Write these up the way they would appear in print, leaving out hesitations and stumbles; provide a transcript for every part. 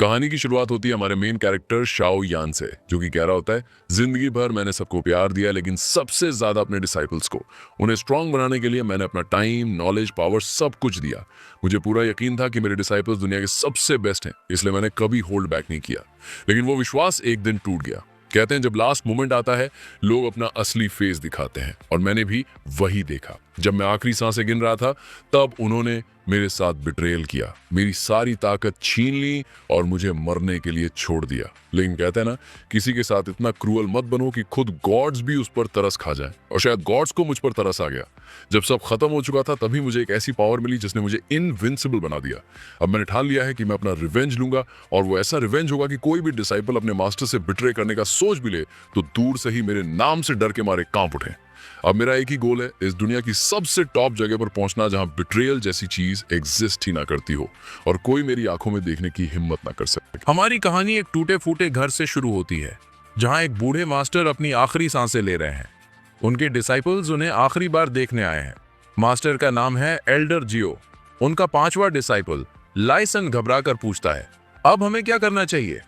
कहानी की शुरुआत होती है हमारे मेन कैरेक्टर शाओ यान से, जो कि कह रहा होता है, जिंदगी भर मैंने सबको प्यार दिया, लेकिन सबसे ज्यादा अपने डिसाइपल्स को। उन्हें स्ट्रांग बनाने के लिए मैंने अपना टाइम, नॉलेज, पावर सब कुछ दिया। मुझे पूरा यकीन था कि मेरे डिसाइपल्स दुनिया के सबसे बेस्ट हैं, इसलिए मैंने कभी होल्ड बैक नहीं किया। लेकिन वो विश्वास एक दिन टूट गया। कहते हैं जब लास्ट मोमेंट आता है, लोग अपना असली फेस दिखाते हैं, और मैंने भी वही देखा। जब मैं आखिरी सांसें गिन रहा था, तब उन्होंने मेरे साथ बिट्रेयल किया, मेरी सारी ताकत छीन ली और मुझे मरने के लिए छोड़ दिया। लेकिन कहते हैं ना, किसी के साथ इतना क्रूअल मत बनो कि खुद गॉड्स भी उस पर तरस खा जाए, और शायद गॉड्स को मुझ पर तरस आ गया। जब सब खत्म हो चुका था, तभी मुझे एक ऐसी पावर मिली जिसने मुझे इनविंसिबल बना दिया। अब मैंने ठान लिया है कि मैं अपना रिवेंज लूंगा, और वो ऐसा रिवेंज होगा कि कोई भी डिसाइपल अपने मास्टर से बिट्रे करने का सोच भी ले तो दूर से ही मेरे नाम से डर के मारे कांप उठे। अब मेरा एक ही गोल है, इस दुनिया की सबसे टॉप जगह पर पहुंचना, जहां बिट्रेयल जैसी चीज एग्जिस्ट ही ना करती हो और कोई मेरी आंखों में देखने की हिम्मत ना कर सके। हमारी कहानी एक टूटे फूटे घर से शुरू होती है, जहां एक बूढ़े मास्टर अपनी आखिरी सांसें ले रहे हैं। उनके डिसाइपल्स उन्हें आखिरी बार देखने आए हैं। मास्टर का नाम है एल्डर जियो। उनका 5वां डिसाइपल लाइसन घबरा कर पूछता है, अब हमें क्या करना चाहिए?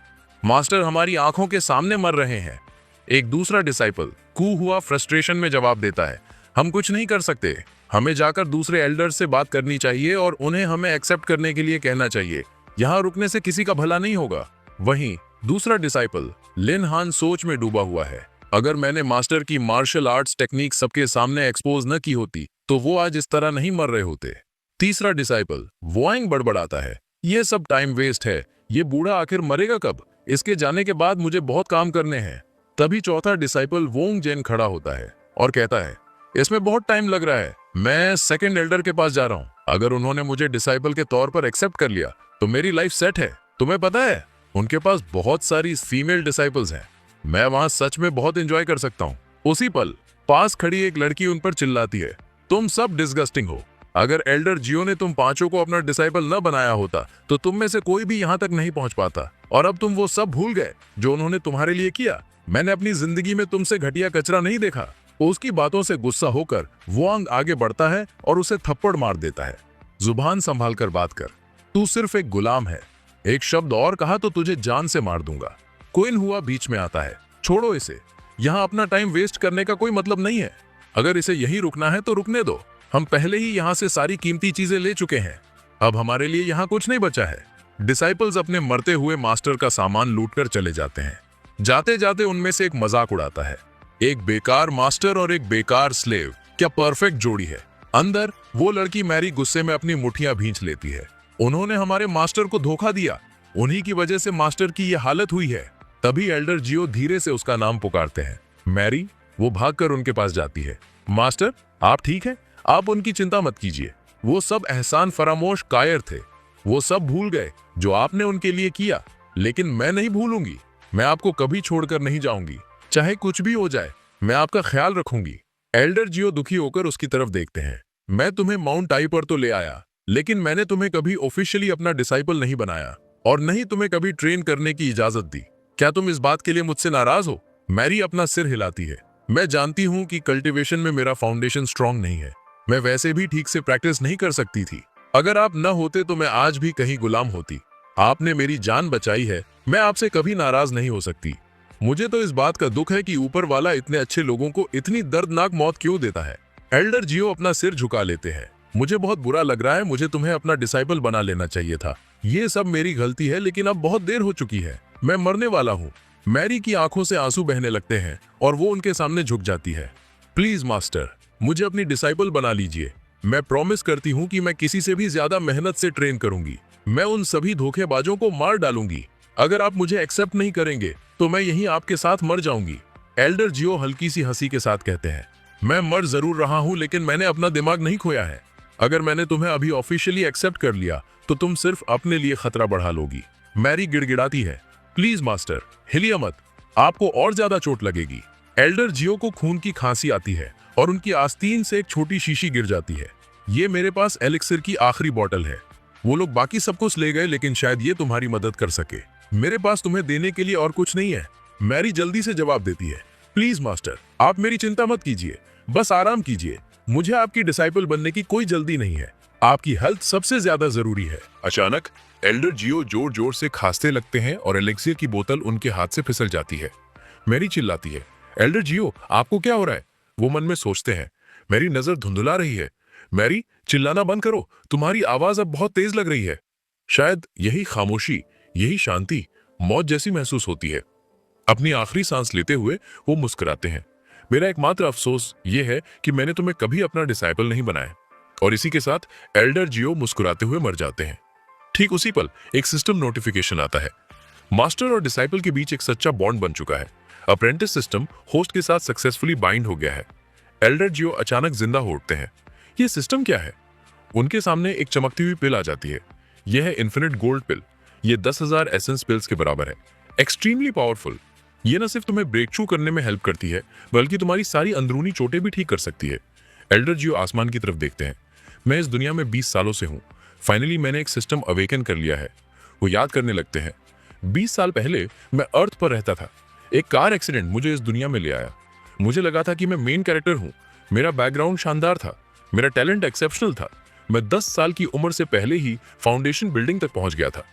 मास्टर, हमारी आंखों के सामने मर रहे हैं। एक दूसरा डिसाइपल कू हुआ फ्रस्ट्रेशन में जवाब देता है, हम कुछ नहीं कर सकते। हमें जाकर दूसरे एल्डर्स से बात करनी चाहिए और उन्हें हमें एक्सेप्ट करने के लिए कहना चाहिए। यहाँ रुकने से किसी का भला नहीं होगा। वहीं दूसरा डिसाइपल लिन हान सोच में डूबा हुआ है। अगर मैंने मास्टर की मार्शल आर्ट्स टेक्निक सबके सामने एक्सपोज न की होती, तो वो आज इस तरह नहीं मर रहे होते। तीसरा डिसाइपल वॉइंग बड़बड़ाता है, ये सब टाइम वेस्ट है। ये बूढ़ा आखिर मरेगा कब? इसके जाने के बाद मुझे बहुत काम करने हैं। तभी चौथा डिसाइपल वोंग जेन खड़ा होता है और कहता है, इसमें बहुत टाइम लग रहा है, मैं सेकंड एल्डर के पास जा रहा हूं। अगर उन्होंने मुझे डिसाइपल के तौर पर एक्सेप्ट कर लिया तो मेरी लाइफ सेट है। तुम्हें पता है, उनके पास बहुत सारी फीमेल डिसाइपल्स हैं। मैं वहां सच में बहुत एंजॉय कर सकता हूं। उसी पल पास खड़ी एक लड़की उन पर चिल्लाती है, तुम सब डिस्गस्टिंग हो। अगर एल्डर जियो ने तुम पांचों को अपना डिसाइपल न बनाया होता, तो तुम में से कोई भी यहां तक नहीं पहुंच पाता। और अब तुम वो सब भूल गए जो उन्होंने तुम्हारे लिए किया। मैंने अपनी जिंदगी में तुमसे घटिया कचरा नहीं देखा। उसकी बातों से गुस्सा होकर वोंग आगे बढ़ता है और उसे थप्पड़ मार देता है। जुबान संभाल कर बात कर, तू सिर्फ एक गुलाम है। एक शब्द और कहा तो तुझे जान से मार दूंगा। क्विन हुआ बीच में आता है, छोड़ो इसे, यहाँ अपना टाइम वेस्ट करने का कोई मतलब नहीं है। अगर इसे यही रुकना है तो रुकने दो। हम पहले ही यहाँ से सारी कीमती चीजें ले चुके हैं। अब हमारे लिए यहाँ कुछ नहीं बचा है। डिसाइपल्स अपने मरते हुए मास्टर का सामान लूटकर चले जाते हैं। जाते जाते उनमें से एक मजाक उड़ाता है, एक बेकार मास्टर और एक बेकार स्लेव, क्या परफेक्ट जोड़ी है। अंदर वो लड़की मैरी गुस्से में अपनी मुट्ठियां भींच लेती है। उन्होंने हमारे मास्टर को धोखा दिया, उन्हीं की वजह से मास्टर की ये हालत हुई है। तभी एल्डर जियो धीरे से उसका नाम पुकारते हैं, मैरी। वो भागकर उनके पास जाती है, मास्टर आप ठीक हैं? आप उनकी चिंता मत कीजिए। वो सब एहसान फरामोश कायर थे। वो सब भूल गए जो आपने उनके लिए किया, लेकिन मैं नहीं भूलूंगी। मैं आपको कभी छोड़कर नहीं जाऊंगी, चाहे कुछ भी हो जाए। मैं आपका ख्याल रखूंगी। एल्डर जियो दुखी होकर उसकी तरफ देखते हैं। मैं तुम्हें माउंट टाई पर तो ले आया, लेकिन मैंने तुम्हें कभी ऑफिशियली अपना डिसाइपल नहीं बनाया और नहीं तुम्हें कभी ट्रेन करने की इजाजत दी। क्या तुम इस बात के लिए मुझसे नाराज हो? मैरी अपना सिर हिलाती है, मैं जानती हूँ कि कल्टीवेशन में मेरा फाउंडेशन स्ट्रांग नहीं है। मैं वैसे भी ठीक से प्रैक्टिस नहीं कर सकती थी। अगर आप न होते तो मैं आज भी कहीं गुलाम होती। आपने मेरी जान बचाई है, मैं आपसे कभी नाराज नहीं हो सकती। मुझे तो इस बात का दुख है कि ऊपर वाला इतने अच्छे लोगों को इतनी दर्दनाक मौत क्यों देता है। एल्डर जियो अपना सिर झुका लेते हैं, मुझे बहुत बुरा लग रहा है। मुझे तुम्हें अपना डिसाइपल बना लेना चाहिए था। ये सब मेरी गलती है, लेकिन अब बहुत देर हो चुकी है। मैं मरने वाला हूँ। मैरी की आंखों से आंसू बहने लगते हैं और वो उनके सामने झुक जाती है। प्लीज मास्टर, मुझे अपनी डिसाइपल बना लीजिए। मैं प्रॉमिस करती हूँ कि मैं किसी से भी ज्यादा मेहनत से ट्रेन करूंगी। मैं उन सभी धोखेबाजों को मार डालूंगी। अगर आप मुझे एक्सेप्ट नहीं करेंगे तो मैं यहीं आपके साथ मर जाऊंगी। एल्डर जियो हल्की सी हंसी के साथ कहते हैं, मैं मर जरूर रहा हूं, लेकिन मैंने अपना दिमाग नहीं खोया है। अगर मैंने तुम्हें अभी ऑफिशियली एक्सेप्ट कर लिया तो तुम सिर्फ अपने लिए खतरा बढ़ा लोगी। मैरी गिड़गिड़ाती है, प्लीज मास्टर, हिलिए मत, आपको और ज्यादा चोट लगेगी। एल्डर जियो को खून की खांसी आती है और उनकी आस्तीन से एक छोटी शीशी गिर जाती है। ये मेरे पास एलिक्सिर की आखिरी बोतल है। वो लोग बाकी सब कुछ ले गए, लेकिन शायद ये तुम्हारी मदद कर सके। मेरे पास तुम्हें देने के लिए और कुछ नहीं है। मैरी जल्दी से जवाब देती है, प्लीज मास्टर, आप मेरी चिंता मत कीजिए, बस आराम कीजिए। मुझे आपकी डिसाइपल बनने की कोई जल्दी नहीं है। आपकी हेल्थ सबसे ज्यादा जरूरी है। अचानक एल्डर जियो जोर जोर से खांसते लगते हैं और एलेक्सियर की बोतल उनके हाथ से फिसल जाती है। मैरी चिल्लाती है, एल्डर जियो आपको क्या हो रहा है? वो मन में सोचते हैं, मेरी नजर धुंधला रही है। मैरी चिल्लाना बंद करो, तुम्हारी आवाज अब बहुत तेज लग रही है। शायद यही खामोशी, यही शांति मौत जैसी महसूस होती है। अपनी आखिरी सांस लेते हुए वो मुस्कुराते हैं। मेरा एकमात्र अफसोस ये है कि मैंने तुम्हें कभी अपना डिसाइपल नहीं बनाया। और इसी के साथ एल्डर जियो मुस्कुराते हुए मर जाते हैं। ठीक उसी पल एक सिस्टम नोटिफिकेशन आता है। मास्टर और डिसाइपल के बीच एक सच्चा बॉन्ड बन चुका है। अप्रेंटिस सिस्टम होस्ट के साथ सक्सेसफुली बाइंड हो गया है। एल्डर जियो अचानक जिंदा हो उठते हैं। ये सिस्टम क्या है? उनके सामने एक चमकती हुई पिल आ जाती है। यह है इन्फिनिट गोल्ड पिल। ये 10,000 एसेंस पिल्स के बराबर है। Extremely powerful. ये न सिर्फ तुम्हें ब्रेक थ्रू करने में हेल्प करती है, बल्कि तुम्हारी सारी अंदरूनी चोटें भी ठीक कर सकती है। एल्डर जियो आसमान की तरफ देखते हैं। मैं इस दुनिया में 20 सालों से हूँ। फाइनली मैंने एक सिस्टम अवेकन कर लिया है। वो याद करने लगते हैं। 20 साल पहले मैं अर्थ पर रहता था। एक कार एक्सीडेंट मुझे इस दुनिया में ले आया। मुझे लगा था कि मैं मेन कैरेक्टर हूँ। मेरा बैकग्राउंड शानदार था। मेरा टैलेंट एक्सेप्शनल था। मैं 10 साल की उम्र से पहले ही फाउंडेशन बिल्डिंग तक पहुंच गया था।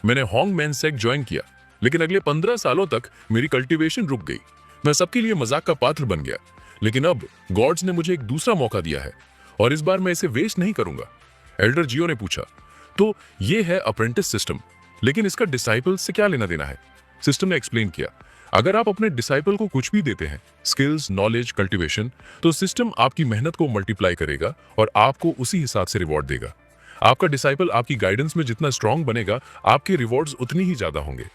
मैंने हॉन्गमैन सेक्ट ज्वाइन किया, लेकिन अगले 15 सालों तक मेरी कल्टीवेशन रुक गई। मैं सबके लिए मजाक का पात्र बन गया। लेकिन अब गॉड्स ने मुझे एक दूसरा मौका दिया है और इस बार मैं इसे वेस्ट नहीं करूंगा। एल्डर जियो ने पूछा, तो ये है अप्रेंटिस सिस्टम, लेकिन इसका डिसाइपल से क्या लेना देना है? सिस्टम ने एक्सप्लेन किया, अगर आप अपने डिसाइपल को कुछ भी देते हैं, स्किल्स, नॉलेज, कल्टीवेशन, तो सिस्टम आपकी मेहनत को मल्टीप्लाई करेगा और आपको उसी हिसाब से रिवॉर्ड देगा। आपका डिसाइपल आपकी गाइडेंस में जितना स्ट्रांग बनेगा, आपके रिवॉर्ड्स उतनी ही ज्यादा होंगे।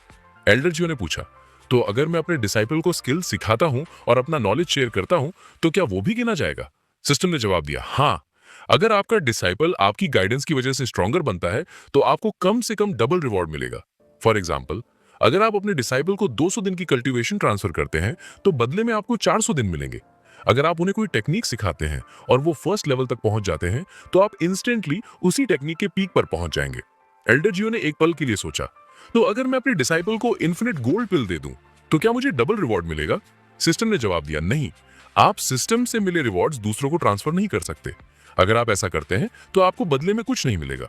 एल्डर जियो ने पूछा, तो अगर मैं अपने डिसाइपल को स्किल सिखाता हूं और अपना नॉलेज शेयर करता हूं, तो क्या वो भी गिना जाएगा? सिस्टम ने जवाब दिया, हाँ। अगर आपका डिसाइपल आपकी गाइडेंस की वजह से स्ट्रॉन्गर बनता है, तो आपको कम से कम डबल रिवॉर्ड मिलेगा। फॉर एग्जाम्पल, अगर आप अपने डिसाइपल को 200 दिन की कल्टीवेशन ट्रांसफर करते हैं, तो बदले में आपको 400 दिन मिलेंगे। अगर आप उन्हें कोई टेक्निक सिखाते हैं और वो फर्स्ट लेवल तक पहुंच जाते हैं, तो आप इंस्टेंटली उसी टेक्निक के पीक पर पहुंच जाएंगे। एल्डर जियो ने एक पल के लिए सोचा, तो अगर मैं अपने डिसाइपल को इन्फिनिट गोल्ड पिल दे दूं, तो क्या मुझे डबल रिवॉर्ड मिलेगा? सिस्टम ने जवाब दिया, नहीं। आप सिस्टम से मिले रिवॉर्ड्स दूसरों को ट्रांसफर नहीं कर सकते। अगर आप ऐसा करते हैं, तो आपको बदले में कुछ नहीं मिलेगा।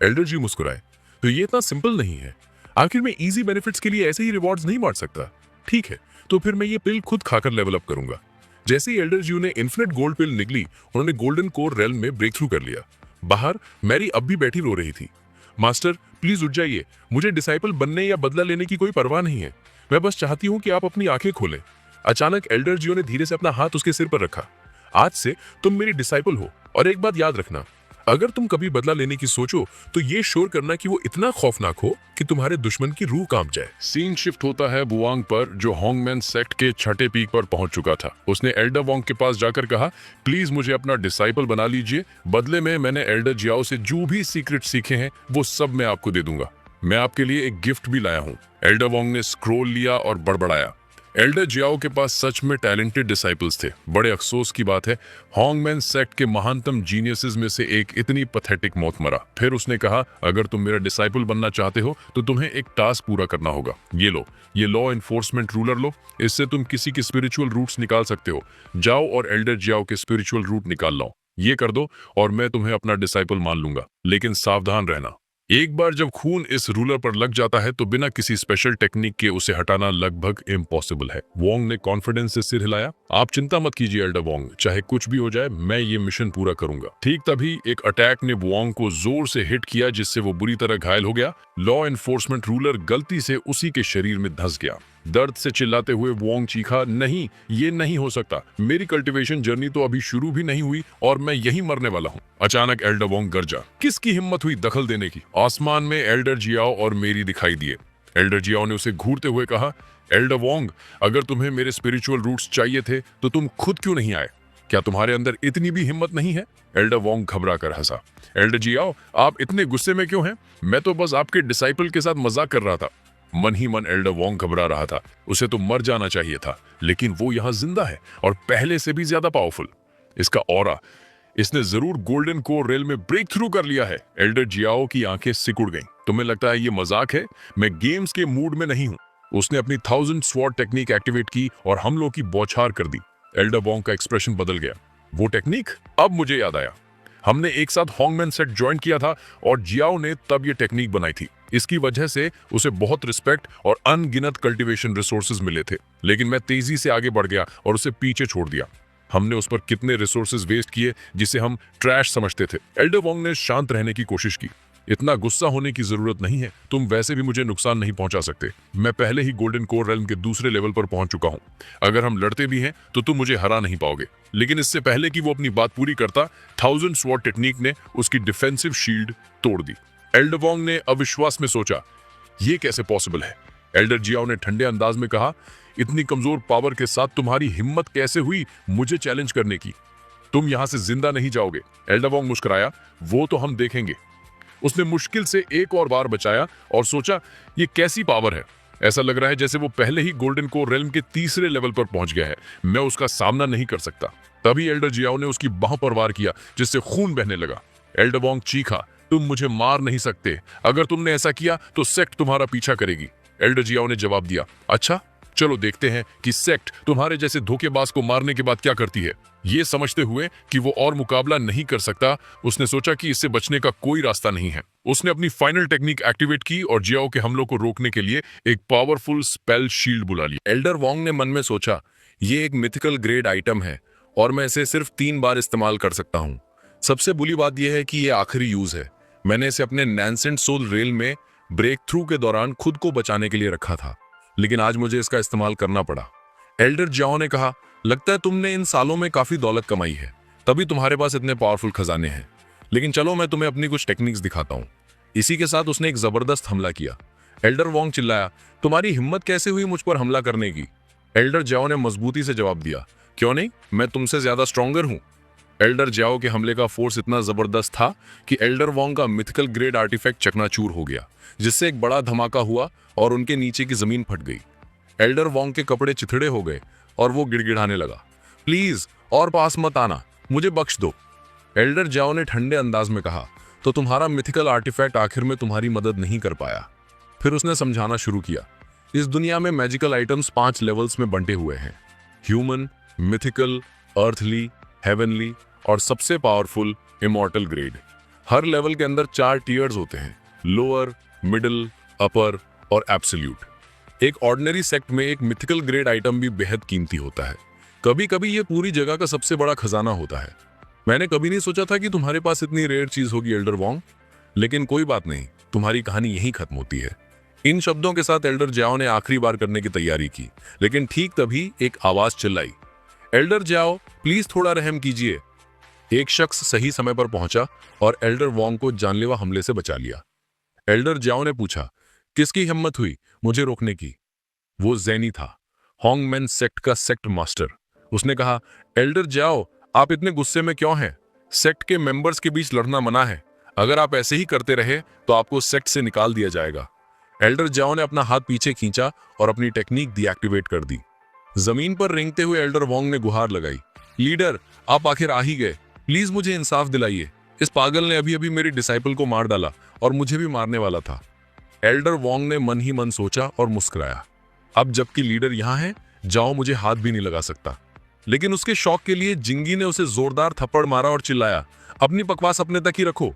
एल्डर जियो मुस्कुराए, तो ये इतना सिंपल नहीं है। आखिर मैं इजी बेनिफिट्स के लिए ऐसे ही रिवॉर्ड्स नहीं बांट सकता। ठीक है, तो फिर मैं ये पिल खुद खाकर लेवल अप करूंगा। जैसे ही एल्डर जियो ने इन्फिनिट गोल्ड पिल निकली, उन्होंने गोल्डन कोर रेल्म में ब्रेक थ्रू कर लिया। बाहर मैरी अब भी बैठी रो रही थी। मास्टर प्लीज उठ जाइए, मुझे डिसाइपल बनने या बदला लेने की कोई परवाह नहीं है। मैं बस चाहती हूँ कि आप अपनी आंखें खोलें। अचानक एल्डर जियो ने धीरे से अपना हाथ उसके सिर पर रखा। आज से तुम मेरी डिसाइपल हो, और एक बात याद रखना, अगर तुम कभी बदला लेने की सोचो, तो ये श्योर करना कि वो इतना खौफनाक हो कि तुम्हारे दुश्मन की रूह कांप जाए। सीन शिफ्ट होता है बुआंग पर, जो हॉन्गमैन सेक्ट के छठे पीक पर पहुंच चुका था। उसने एल्डर वोंग के पास जाकर कहा, प्लीज मुझे अपना डिसाइपल बना लीजिए। बदले में मैंने एल्डर जियाओ से जो भी सीक्रेट सीखे हैं, वो सब मैं आपको दे दूंगा। मैं आपके लिए एक गिफ्ट भी लाया हूँ। एल्डर वोंग ने स्क्रोल लिया और बड़बड़ाया। एल्डर जियाओ के पास सच में टैलेंटेड डिसाइपल्स थे। बड़े अफसोस की बात है, हॉन्गमैन सेक्ट के महानतम जीनियसेस में से एक इतनी पैथेटिक मौत मरा। फिर उसने कहा, अगर तुम मेरा डिसाइपल बनना चाहते हो, तो तुम्हें एक टास्क पूरा करना होगा। ये लो, ये लॉ एनफोर्समेंट रूलर लो। इससे तुम किसी के स्पिरिचुअल रूट्स निकाल सकते हो। जाओ और एल्डर जियाओ के स्पिरिचुअल रूट निकाल लाओ। ये कर दो और मैं तुम्हें अपना डिसाइपल मान लूंगा। लेकिन सावधान रहना, एक बार जब खून इस रूलर पर लग जाता है, तो बिना किसी स्पेशल टेक्निक के उसे हटाना लगभग इम्पॉसिबल है। वोंग ने कॉन्फिडेंस से सिर हिलाया। आप चिंता मत कीजिए एल्डर वोंग, चाहे कुछ भी हो जाए, मैं ये मिशन पूरा करूंगा। ठीक तभी एक अटैक ने वोंग को जोर से हिट किया, जिससे वो बुरी तरह घायल हो गया। लॉ एनफोर्समेंट रूलर गलती से उसी के शरीर में धंस गया। दर्द से चिल्लाते हुए वोंग चीखा, नहीं, ये नहीं हो सकता। मेरी कल्टीवेशन जर्नी तो अभी शुरू भी नहीं हुई और मैं यहीं मरने वाला हूँ। अचानक एल्डर वोंग गरजा। किसकी हिम्मत हुई दखल देने की? आसमान में एल्डर जियाओ और मेरी दिखाई दिए। एल्डर जियाओ ने उसे घूरते हुए कहा, एल्डर वोंग, अगर तुम्हें मेरे स्पिरिचुअल रूट्स चाहिए थे, तो तुम खुद क्यों नहीं आए? क्या तुम्हारे अंदर इतनी भी हिम्मत नहीं है? एल्डर वोंग घबरा कर हंसा। एल्डर जियाओ, आप इतने गुस्से में क्यों हैं? मैं तो बस आपके डिसाइपल के साथ मजाक कर रहा था। मन ही मन एल्डर वोंग घबरा रहा था। उसे तो मर जाना चाहिए था, लेकिन वो यहाँ जिंदा है और पहले से भी ज्यादा पावरफुल। इसका ऑरा, इसने जरूर गोल्डन कोर रेल में ब्रेक थ्रू कर लिया है। एल्डर जियाओ की आंखें सिकुड़ गईं। तुम्हें लगता है ये मजाक है? मैं गेम्स के मूड में नहीं हूँ। उसने अपनी 1000 स्वॉर्ड टेक्निक एक्टिवेट की और हमलों की बौछार कर दी। एल्डर वोंग का एक्सप्रेशन बदल गया। वो टेक्निक? अब मुझे याद आया। हमने एक साथ हॉन्गमैन सेट ज्वाइन किया था और जियाओ ने तब ये टेक्निक बनाई थी। इसकी वजह से उसे बहुत रिस्पेक्ट और अनगिनत कल्टीवेशन रिसोर्सेज मिले थे, लेकिन मैं तेजी से आगे बढ़ गया और उसे पीछे छोड़ दिया। हमने उस पर कितने रिसोर्सेज वेस्ट किए जिसे हम ट्रैश समझते थे। एल्डर वोंग ने शांत रहने की कोशिश की। इतना गुस्सा होने की जरूरत नहीं है, तुम वैसे भी मुझे नुकसान नहीं पहुंचा सकते। मैं पहले ही गोल्डन कोर रेल्म के दूसरे लेवल पर पहुंच चुका हूं। अगर हम लड़ते भी हैं तो तुम मुझे हरा नहीं पाओगे। लेकिन इससे पहले कि वो अपनी बात पूरी करता, 1000 स्वॉर्ड टेक्निक ने उसकी डिफेंसिव शील्ड तोड़ दी। एल्डर वोंग ने अविश्वास में सोचा, ये कैसे पॉसिबल है? एल्डर जियाओ ने ठंडे अंदाज में कहा, इतनी कमजोर पावर के साथ तुम्हारी हिम्मत कैसे हुई मुझे चैलेंज करने की? तुम यहां से जिंदा नहीं जाओगे। एल्डर वोंग मुस्कुराया, वो तो हम देखेंगे। उसने मुश्किल से एक और बार बचाया और सोचा, ये कैसी पावर है? ऐसा लग रहा है जैसे वो पहले ही गोल्डन कोर रेल्म के तीसरे लेवल पर पहुंच गया है। मैं उसका सामना नहीं कर सकता। तभी एल्डर जियाओ ने उसकी बाह पर वार किया, जिससे खून बहने लगा। एल्डर वोंग चीखा, तुम मुझे मार नहीं सकते। अगर तुमने ऐसा किया तो सेक्ट तुम्हारा पीछा करेगी। एल्डर जियाओ ने जवाब दिया, अच्छा चलो देखते हैं कि सेक्ट तुम्हारे जैसे धोखेबाज को मारने के बाद क्या करती है। ये समझते हुए कि वो और मुकाबला नहीं कर सकता, उसने सोचा कि इससे बचने का कोई रास्ता नहीं है। उसने अपनी फाइनल टेक्निक एक्टिवेट की और जियाओ के हमलों को रोकने के लिए एक पावरफुल स्पेल शील्ड बुला लिया। एल्डर वोंग ने मन में सोचा, ये एक मिथिकल ग्रेड आइटम है और मैं इसे सिर्फ 3 बार इस्तेमाल कर सकता हूँ। सबसे बुरी बात यह है कि ये आखिरी यूज है। मैंने इसे अपने नैंसेंट सोल रेल में ब्रेक थ्रू के दौरान खुद को बचाने के लिए रखा था, लेकिन आज मुझे इसका इस्तेमाल करना पड़ा। एल्डर जियाओ ने कहा, लगता है तुमने इन सालों में काफी दौलत कमाई है, तभी तुम्हारे पास इतने पावरफुल खजाने हैं। लेकिन चलो मैं तुम्हें अपनी कुछ टेक्निक्स दिखाता हूँ। इसी के साथ उसने एक जबरदस्त हमला किया। एल्डर वोंग चिल्लाया, तुम्हारी हिम्मत कैसे हुई मुझ पर हमला करने की? एल्डर जियाओ ने मजबूती से जवाब दिया, क्यों नहीं, मैं तुमसे ज्यादा स्ट्रॉन्गर हूँ। एल्डर जियाओ के हमले का फोर्स इतना जबरदस्त था कि एल्डर वोंग का मिथिकल ग्रेड आर्टिफैक्ट चकनाचूर हो गया, जिससे एक बड़ा धमाका हुआ और उनके नीचे की जमीन फट गई। एल्डर वोंग के कपड़े चिथड़े हो गए और वो गिड़गिड़ाने लगा, प्लीज और पास मत आना, मुझे बख्श दो। एल्डर जियाओ ने ठंडे अंदाज में कहा, तो तुम्हारा मिथिकल आर्टिफैक्ट आखिर में तुम्हारी मदद नहीं कर पाया। फिर उसने समझाना शुरू किया, इस दुनिया में मैजिकल आइटम्स 5 लेवल्स में बंटे हुए हैं, ह्यूमन, मिथिकल, अर्थली, हेवनली और सबसे पावरफुल इमॉर्टल ग्रेड। हर लेवल के अंदर 4 टीयर्स होते हैं, लोअर, मिडिल, अपर और एब्सोल्यूट। एक ऑर्डिनरी सेक्ट में एक मिथिकल ग्रेड आइटम भी बेहद कीमती होता है। कभी कभी ये पूरी जगह का सबसे बड़ा खजाना होता है। मैंने कभी नहीं सोचा था कि तुम्हारे पास इतनी रेयर चीज होगी एल्डर वोंग, लेकिन कोई बात नहीं, तुम्हारी कहानी यहीं खत्म होती है। इन शब्दों के साथ एल्डर जियाओ ने आखिरी बार करने की तैयारी की, लेकिन ठीक तभी एक आवाज चिल्लाई, एल्डर जियाओ प्लीज थोड़ा रहम कीजिए। एक शख्स सही समय पर पहुंचा और एल्डर वोंग को जानलेवा हमले से बचा लिया। एल्डर जियाओ ने पूछा, किसकी हिम्मत हुई मुझे रोकने की? वो ज़ैनी था, हॉन्गमैन सेक्ट का सेक्ट मास्टर। उसने कहा, एल्डर जियाओ आप इतने गुस्से में क्यों हैं? सेक्ट के मेंबर्स के बीच लड़ना मना है। अगर आप ऐसे ही करते रहे तो आपको सेक्ट से निकाल दिया जाएगा। एल्डर जियाओ ने अपना हाथ पीछे खींचा और अपनी टेक्निक डीएक्टिवेट कर दी। जमीन पर रेंगते हुए एल्डर वोंग ने गुहार लगाई, लीडर आप आखिर आ ही गए, प्लीज मुझे इंसाफ दिलाइए। इस पागल ने अभी अभी मेरे डिसाइपल को मार डाला और मुझे भी मारने वाला था। एल्डर वोंग ने मन ही मन सोचा और मुस्कुराया, अब जबकि लीडर यहाँ है, जाओ मुझे हाथ भी नहीं लगा सकता। लेकिन उसके शौक के लिए जिंगी ने उसे जोरदार थप्पड़ मारा और चिल्लाया, अपनी बकवास अपने तक ही रखो।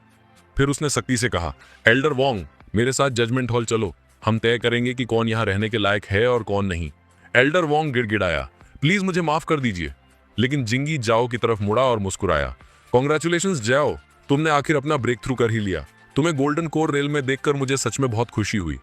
फिर उसने सख्ती से कहा, एल्डर वोंग मेरे साथ जजमेंट हॉल चलो, हम तय करेंगे कि कौन यहाँ रहने के लायक है और कौन नहीं। एल्डर वोंग गिड़गिड़ाया, प्लीज मुझे माफ कर दीजिए। लेकिन जिंगी जाओ की तरफ मुड़ा और मुस्कुराया, कॉन्ग्रेचुलेशंस जाओ, तुमने आखिर अपना ब्रेक थ्रू कर ही लिया। तुम्हें गोल्डन कोर रेल में देखकर मुझे सच में बहुत खुशी हुई।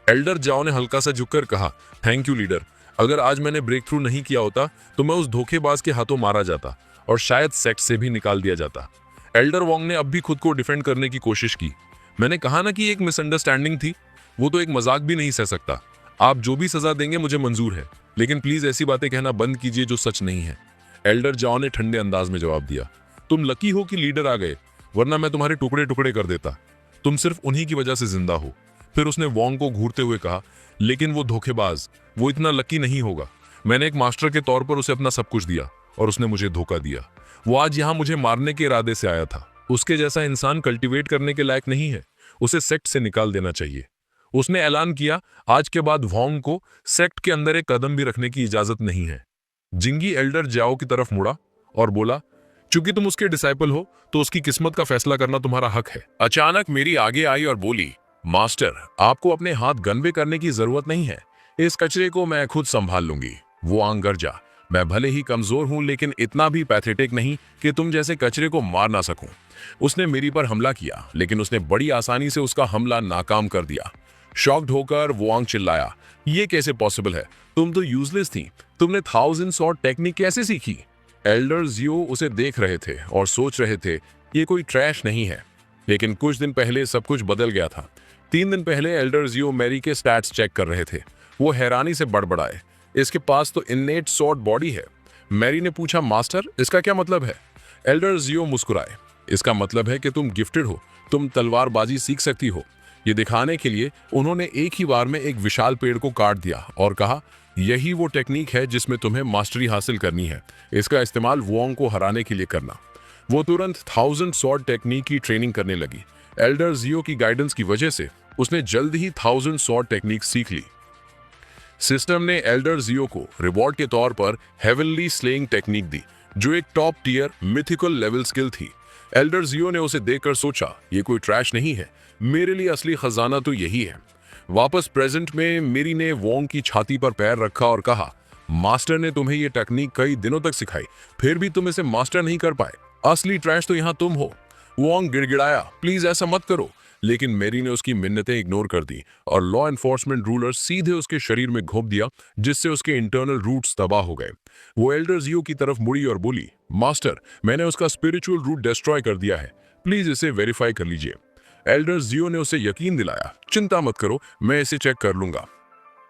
एल्डर जाओ ने हल्का सा झुककर कहा, थैंक यू लीडर, अगर आज मैंने ब्रेक थ्रू नहीं किया होता तो मैं उस धोखेबाज के हाथों मारा जाता और शायद सेक्ट से भी निकाल दिया जाता। एल्डर वोंग ने अब भी खुद को डिफेंड करने की कोशिश की। मैंने कहा ना कि एक मिसअंडरस्टैंडिंग थी, वो तो एक मजाक भी नहीं सह सकता। आप जो भी सजा देंगे मुझे मंजूर है, लेकिन प्लीज ऐसी बातें कहना बंद कीजिए जो सच नहीं है। एल्डर जाओ ने ठंडे अंदाज में जवाब दिया, तुम लकी हो कि लीडर आ गए, वरना मैं तुम्हारे टुकड़े टुकड़े कर देता। तुम सिर्फ उन्हीं की वजह से जिंदा हो। फिर उसने वोंग को घूरते हुए कहा, लेकिन वो धोखेबाज, वो इतना लकी नहीं होगा। मैंने एक मास्टर के तौर पर उसे अपना सब कुछ दिया और उसने मुझे धोखा दिया। वो आज यहाँ मुझे मारने के इरादे से आया था। उसके जैसा इंसान कल्टीवेट करने के लायक नहीं है, उसे सेक्ट से निकाल देना चाहिए। उसने ऐलान किया, आज के बाद वोंग को सेक्ट के अंदर एक कदम भी रखने की इजाजत नहीं है। जिंगी एल्डर जाओ की तरफ मुड़ा और बोला, चूंकि तुम उसके डिसाइपल हो तो उसकी किस्मत का फैसला करना तुम्हारा हक है। अचानक मेरी आगे आई और बोली, मास्टर, आपको अपने हाथ गंदे करने की जरूरत नहीं है, इस कचरे को मैं खुद संभाल लूंगी। वो आंग गरजा, मैं भले ही कमजोर हूं लेकिन इतना भी पैथेटिक नहीं कि तुम जैसे कचरे को मार ना सकूं। उसने मेरी पर हमला किया लेकिन उसने बड़ी आसानी से उसका हमला नाकाम कर दिया। शॉक्ड होकर वोआंग चिल्लाया, ये कैसे पॉसिबल है? तुम तो यूजलेस थी, तुमने 1000 स्वॉर्ड टेक्निक कैसे सीखी? एल्डर जियो उसे देख रहे थे और सोच रहे थे, ये कोई ट्रैश नहीं है। लेकिन कुछ दिन पहले सब कुछ बदल गया था। 3 दिन पहले एल्डर जियो मैरी के स्टैट्स चेक कर रहे थे। वो हैरानी से बड़बड़ाए, इसके पास तो इन्नेट स्वॉर्ड बॉडी है। मैरी ने पूछा, मास्टर, इसका क्या मतलब है? एल्डर जियो मुस्कुराए, इसका मतलब है कि तुम गिफ्टेड हो, तुम तलवारबाजी सीख सकती हो। ये दिखाने के लिए उन्होंने एक ही बार में एक विशाल पेड़ को काट दिया और कहा, यही वो टेक्निक है जिसमें तुम्हें मास्टरी हासिल करनी है। इसका इस्तेमाल वोंग को हराने के लिए करना। वो तुरंत 1000 स्वॉर्ड टेक्निक की ट्रेनिंग करने लगी। एल्डर जियो की गाइडेंस की वजह से उसने जल्द ही 1000 स्वॉर्ड टेक्निक सीख ली। सिस्टम ने एल्डर जियो को रिवॉर्ड के तौर पर हेवनली स्लेइंग टेक्निक दी, जो एक top tier mythical level skill थी। एल्डर जियो ने उसे देखकर सोचा, ये कोई ट्रैश नहीं है, मेरे लिए असली खजाना तो यही है। वापस प्रेजेंट में मेरी ने वोंग की छाती पर पैर रखा और कहा, मास्टर ने तुम्हें ये टेक्निक कई दिनों तक सिखाई, फिर भी तुम इसे मास्टर नहीं कर पाए। असली ट्रैश तो यहाँ तुम हो। वोंग गिड़गिड़ाया, प्लीज ऐसा मत करो। लेकिन मेरी ने उसकी मिन्नतें इग्नोर कर दी और लॉ एनफोर्समेंट रूलर सीधे उसके शरीर में घोंप दिया, जिससे उसके इंटरनल रूट्स तबाह हो गए। वो एल्डर जियो की तरफ मुड़ी और बोली, मास्टर, मैंने उसका स्पिरिचुअल रूट डिस्ट्रॉय कर दिया है, प्लीज इसे वेरीफाई कर लीजिए। एल्डर जियो ने उसे यकीन दिलाया, चिंता मत करो, मैं इसे चेक कर लूंगा।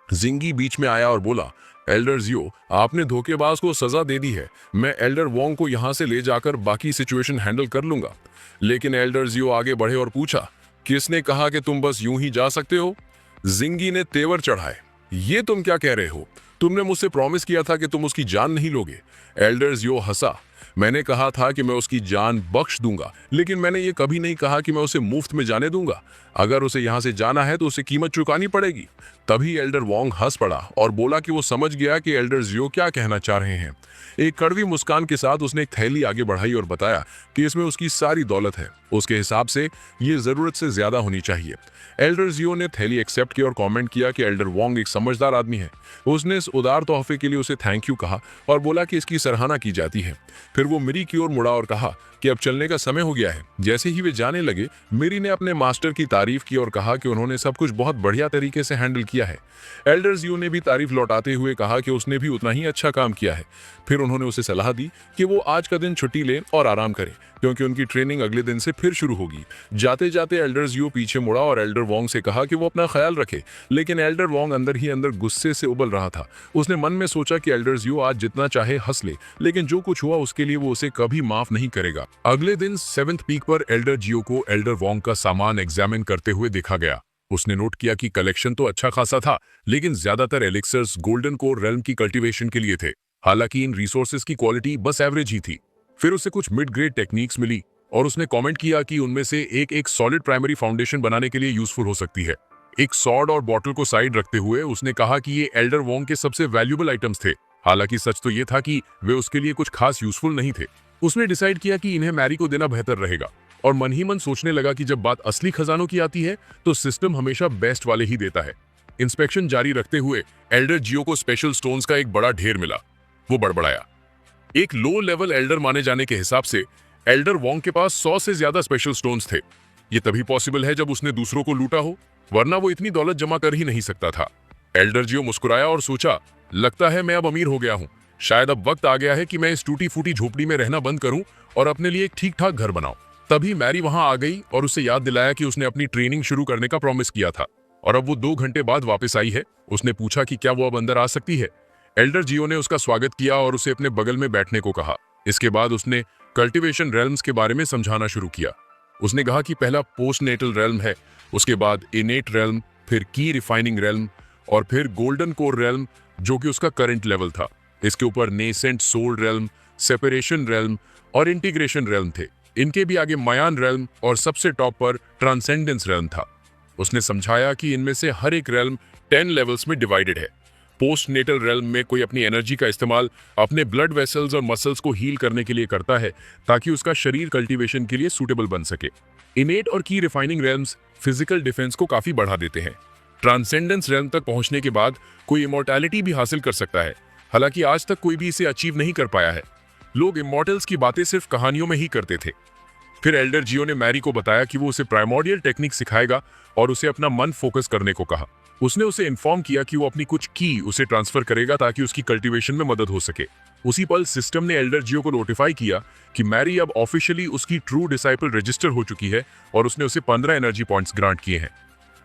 जिंगी बीच में आया और बोला, एल्डर जियो, आपने धोखेबाज को सजा दे दी है, मैं एल्डर वोंग को यहां से ले जाकर बाकी सिचुएशन हैंडल कर लूंगा। लेकिन एल्डर जियो आगे बढ़े और पूछा, किसने कहा कि तुम बस यूं ही जा सकते हो? जिंगी ने तेवर चढ़ाए, ये तुम क्या कह रहे हो? तुमने मुझसे प्रॉमिस किया था कि तुम उसकी जान नहीं लोगे। एल्डर जियो हंसा, मैंने कहा था कि मैं उसकी जान बख्श दूंगा, लेकिन मैंने ये कभी नहीं कहा कि मैं उसे मुफ्त में जाने दूंगा। अगर उसे यहां से जाना है तो उसे कीमत चुकानी पड़ेगी। तभी एल्डर वोंग हंस पड़ा और बोला कि वो समझ गया कि एल्डर जियो क्या कहना चाह रहे हैं। एक कड़वी मुस्कान के साथ उसने एक थैली आगे बढ़ाई और बताया कि इसमें उसकी सारी दौलत है, उसके हिसाब से ये जरूरत से ज्यादा होनी चाहिए। एल्डर जियो ने थैली एक्सेप्ट किया और कमेंट किया कि एल्डर वोंग एक समझदार आदमी है। उसने इस उदार तोहफे के लिए उसे थैंक यू कहा और बोला कि इसकी सराहना की जाती है। फिर वो मिरी की ओर मुड़ा और कहा कि अब चलने का समय हो गया है। जैसे ही वे जाने लगे, मिरी ने अपने मास्टर की तारीफ की और कहा कि उन्होंने सब कुछ बहुत बढ़िया तरीके से हैंडल किया है। एल्डर जियो ने भी तारीफ लौटाते हुए कहा कि उसने भी उतना ही अच्छा काम किया है। फिर उन्होंने उसे सलाह दी कि वो आज का दिन छुट्टी ले और आराम करे, क्योंकि उनकी ट्रेनिंग अगले दिन से फिर शुरू होगी। जाते जाते एल्डर जियो पीछे मुड़ा और एल्डर वोंग से कहा कि वो अपना ख्याल रखे, लेकिन एल्डर वोंग अंदर ही अंदर गुस्से से उबल रहा था। उसने मन में सोचा कि एल्डर जियो आज जितना चाहे हंस ले, लेकिन जो कुछ हुआ उसके लिए वो उसे कभी माफ नहीं करेगा। अगले दिन 7th पीक पर एल्डर जियो को एल्डर वोंग का सामान एग्जामिन करते हुए देखा गया। उसने नोट किया कि कलेक्शन तो अच्छा खासा था, लेकिन ज्यादातर एलिक्सर्स गोल्डन कोर रेल्म की कल्टीवेशन के लिए थे। हालांकि इन रिसोर्सेज की क्वालिटी बस एवरेज ही थी। फिर उसे कुछ मिड ग्रेड टेक्निक्स मिली और उसने कमेंट किया कि उनमें से एक सॉलिड प्राइमरी फाउंडेशन बनाने के लिए यूजफुल हो सकती है। एक सॉर्ड और बॉटल को साइड रखते हुए उसने कहा कि ये एल्डर वोंग के सबसे वैल्यूएबल आइटम्स थे। हालांकि सच तो ये था कि वे उसके लिए कुछ खास यूजफुल नहीं थे। उसने डिसाइड किया कि इन्हें मैरी को देना बेहतर रहेगा और मन ही मन सोचने लगा कि जब बात असली खजानों की आती है तो सिस्टम हमेशा बेस्ट वाले ही देता है। इंस्पेक्शन जारी रखते हुए एल्डर जियो को स्पेशल स्टोन्स का एक बड़ा ढेर मिला। वो बड़बड़ाया, एक लो लेवल एल्डर माने जाने के हिसाब से एल्डर वोंग के पास 100 से ज्यादा स्पेशल स्टोन्स थे। ये तभी पॉसिबल है जब उसने दूसरों को लूटा हो, वरना वो इतनी दौलत जमा कर ही नहीं सकता था। एल्डर जियो मुस्कुराया और सोचा, लगता है मैं अब अमीर हो गया हूँ। शायद अब वक्त आ गया है कि मैं इस टूटी फूटी झोपड़ी में रहना बंद करूं और अपने लिए एक ठीक ठाक घर बनाऊं। तभी मैरी वहां आ गई और उसे याद दिलाया कि उसने अपनी ट्रेनिंग शुरू करने का प्रॉमिस किया था और अब वो 2 घंटे बाद वापस आई है। उसने पूछा कि क्या वो अब अंदर आ सकती है। एल्डर जियो ने उसका स्वागत किया और उसे अपने बगल में बैठने को कहा। इसके बाद उसने कल्टीवेशन रेल्म्स के बारे में समझाना शुरू किया। उसने कहा कि पहला पोस्ट नेटल रेल्म है, उसके बाद इनेट रेल्म, फिर की रिफाइनिंग रेल्म और फिर गोल्डन कोर रेल्म, जो कि उसका करंट लेवल था। इसके ऊपर nascent soul realm, separation realm और इंटीग्रेशन रेल्म थे। इनके भी आगे मायान रेल्म और सबसे टॉप पर ट्रांसेंडेंस रेल्म था। उसने समझाया कि इनमें से हर एक रेल्म 10 लेवल्स में डिवाइडेड है। पोस्ट नेटल रेल्म में कोई अपनी एनर्जी का इस्तेमाल अपने ब्लड वेसल्स और मसल्स को हील करने के लिए करता है ताकि उसका शरीर कल्टीवेशन के लिए सूटेबल बन सके। इनेट और की रिफाइनिंग रेल्म्स फिजिकल डिफेंस को काफी बढ़ा देते हैं। ट्रांसेंडेंस रेल्म तक पहुंचने के बाद कोई इमोर्टैलिटी भी हासिल कर सकता है, हालांकि आज तक कोई भी इसे अचीव नहीं कर पाया है। लोग इमोर्टल्स की बातें सिर्फ कहानियों में ही करते थे। फिर एल्डर जियो ने मैरी को बताया कि वो उसे प्राइमोर्डियल टेक्निक सिखाएगा और उसे अपना मन फोकस करने को कहा। उसने उसे इन्फॉर्म किया कि वो अपनी कुछ की उसे ट्रांसफर करेगा ताकि उसकी कल्टीवेशन में मदद हो सके। उसी पल सिस्टम ने एल्डर जियो को नोटिफाई किया कि मैरी अब ऑफिशियली उसकी ट्रू डिसाइपल रजिस्टर हो चुकी है और उसने उसे 15 एनर्जी पॉइंट्स ग्रांट किए हैं।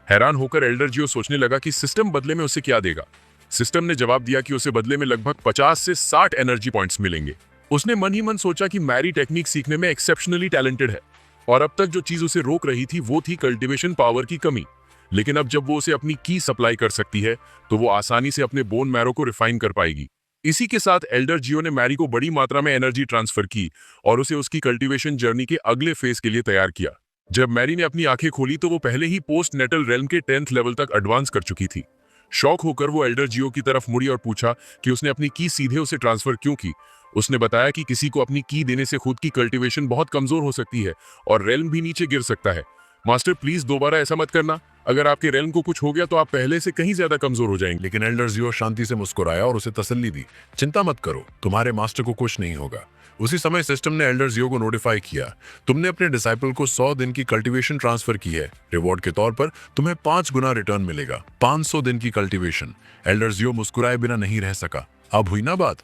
हैरान होकर एल्डर जियो सोचने लगा कि सिस्टम बदले में उसे क्या देगा। सिस्टम ने जवाब दिया कि उसे बदले में लगभग 50 से 60 एनर्जी पॉइंट्स मिलेंगे। उसने मन ही मन सोचा कि मैरी टेक्निक सीखने में एक्सेप्शनली टैलेंटेड है और अब तक जो चीज उसे रोक रही थी वो थी कल्टीवेशन पावर की कमी। लेकिन अब जब वो उसे अपनी की सप्लाई कर सकती है तो वो आसानी से अपने बोन मैरो को रिफाइन कर पाएगी। इसी के साथ एल्डर जियो ने मैरी को बड़ी मात्रा में एनर्जी ट्रांसफर की और उसे उसकी कल्टीवेशन जर्नी के अगले फेज के लिए तैयार किया। जब मैरी ने अपनी आंखें खोली तो वो पहले ही पोस्ट नेटल रेल्म के 10th लेवल तक एडवांस कर चुकी थी। शॉक होकर वो एल्डर जियो की तरफ मुड़ी और पूछा कि उसने अपनी की सीधे उसे ट्रांसफर क्यों की। उसने बताया कि किसी को अपनी की देने से खुद की कल्टीवेशन बहुत कमजोर हो सकती है और रेल्म भी नीचे गिर सकता है। मास्टर प्लीज दोबारा ऐसा मत करना, अगर आपके रेल्म को कुछ हो गया तो आप पहले से कहीं ज्यादा कमजोर हो जाएंगे। लेकिन एल्डर जियो शांति से मुस्कुराया और उसे तसल्ली दी, चिंता मत करो, तुम्हारे मास्टर को कुछ नहीं होगा। उसी समय सिस्टम ने एल्डर जियो को नोटिफाई किया, तुमने अपने डिसाइपल को 100 दिन की कल्टीवेशन ट्रांसफर की है। रिवॉर्ड के तौर पर तुम्हें 5 गुना रिटर्न मिलेगा, 500 दिन की कल्टीवेशन। एल्डर जियो मुस्कुराए बिना नहीं रह सका। अब हुई ना बात।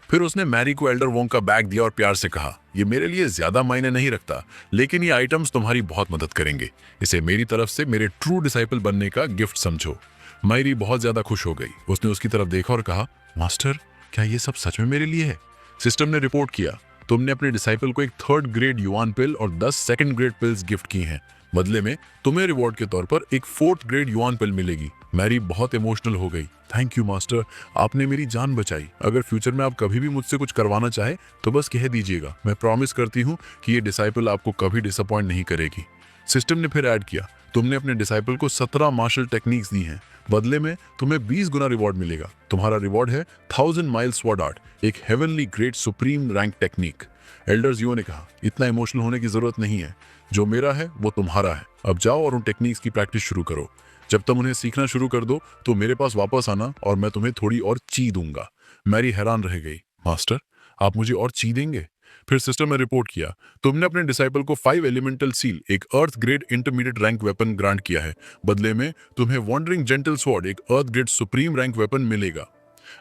फिर उसने मैरी को एल्डर वोंग का बैग दिया और प्यार से कहा, ये मेरे लिए ज्यादा मायने नहीं रखता, लेकिन ये आइटम्स तुम्हारी बहुत मदद करेंगे। इसे मेरी तरफ से मेरे ट्रू डिसाइपल बनने का गिफ्ट समझो। मैरी बहुत ज्यादा खुश हो गई। उसने उसकी तरफ देखा और कहा, मास्टर क्या ये सब सच में मेरे लिए है? सिस्टम ने रिपोर्ट किया, तुमने अपने डिसाइपल को एक 3rd ग्रेड युआन पिल और 10 2nd ग्रेड पिल्स गिफ्ट की हैं। बदले में तुम्हें रिवॉर्ड के तौर पर एक 4th ग्रेड युआन पिल मिलेगी। मैरी बहुत इमोशनल हो गई। थैंक यू मास्टर, आपने मेरी जान बचाई। अगर फ्यूचर में आप कभी भी मुझसे कुछ करवाना चाहे तो बस कह दीजिएगा, मैं प्रॉमिस करती हूँ कि ये डिसाइपल आपको कभी डिसअपॉइंट नहीं करेगी। सिस्टम ने फिर ऐड किया, तुमने अपने डिसाइपल को 17 मार्शल टेक्निक्स दी हैं। बदले में तुम्हें 20 गुना रिवॉर्ड मिलेगा। तुम्हारा रिवॉर्ड है 1000 माइल स्वॉर्ड आर्ट, एक heavenly great supreme rank technique. Elder जियो ने कहा, इतना इमोशनल होने की जरूरत नहीं है, जो मेरा है वो तुम्हारा है। अब जाओ और उन टेक्निक्स की प्रैक्टिस शुरू करो। जब तुम उन्हें सीखना शुरू कर दो तो मेरे पास वापस आना और मैं तुम्हें थोड़ी और ची दूंगा। मैरी हैरान रह गई, मास्टर आप मुझे और ची देंगे? फिर सिस्टम ने रिपोर्ट किया, तुमने अपने डिसाइपल को 5 एलिमेंटल सील, एक earth grade intermediate rank weapon grant किया है। बदले में तुम्हें वॉन्डरिंग जेंटल स्वॉर्ड, एक earth grade supreme rank weapon मिलेगा।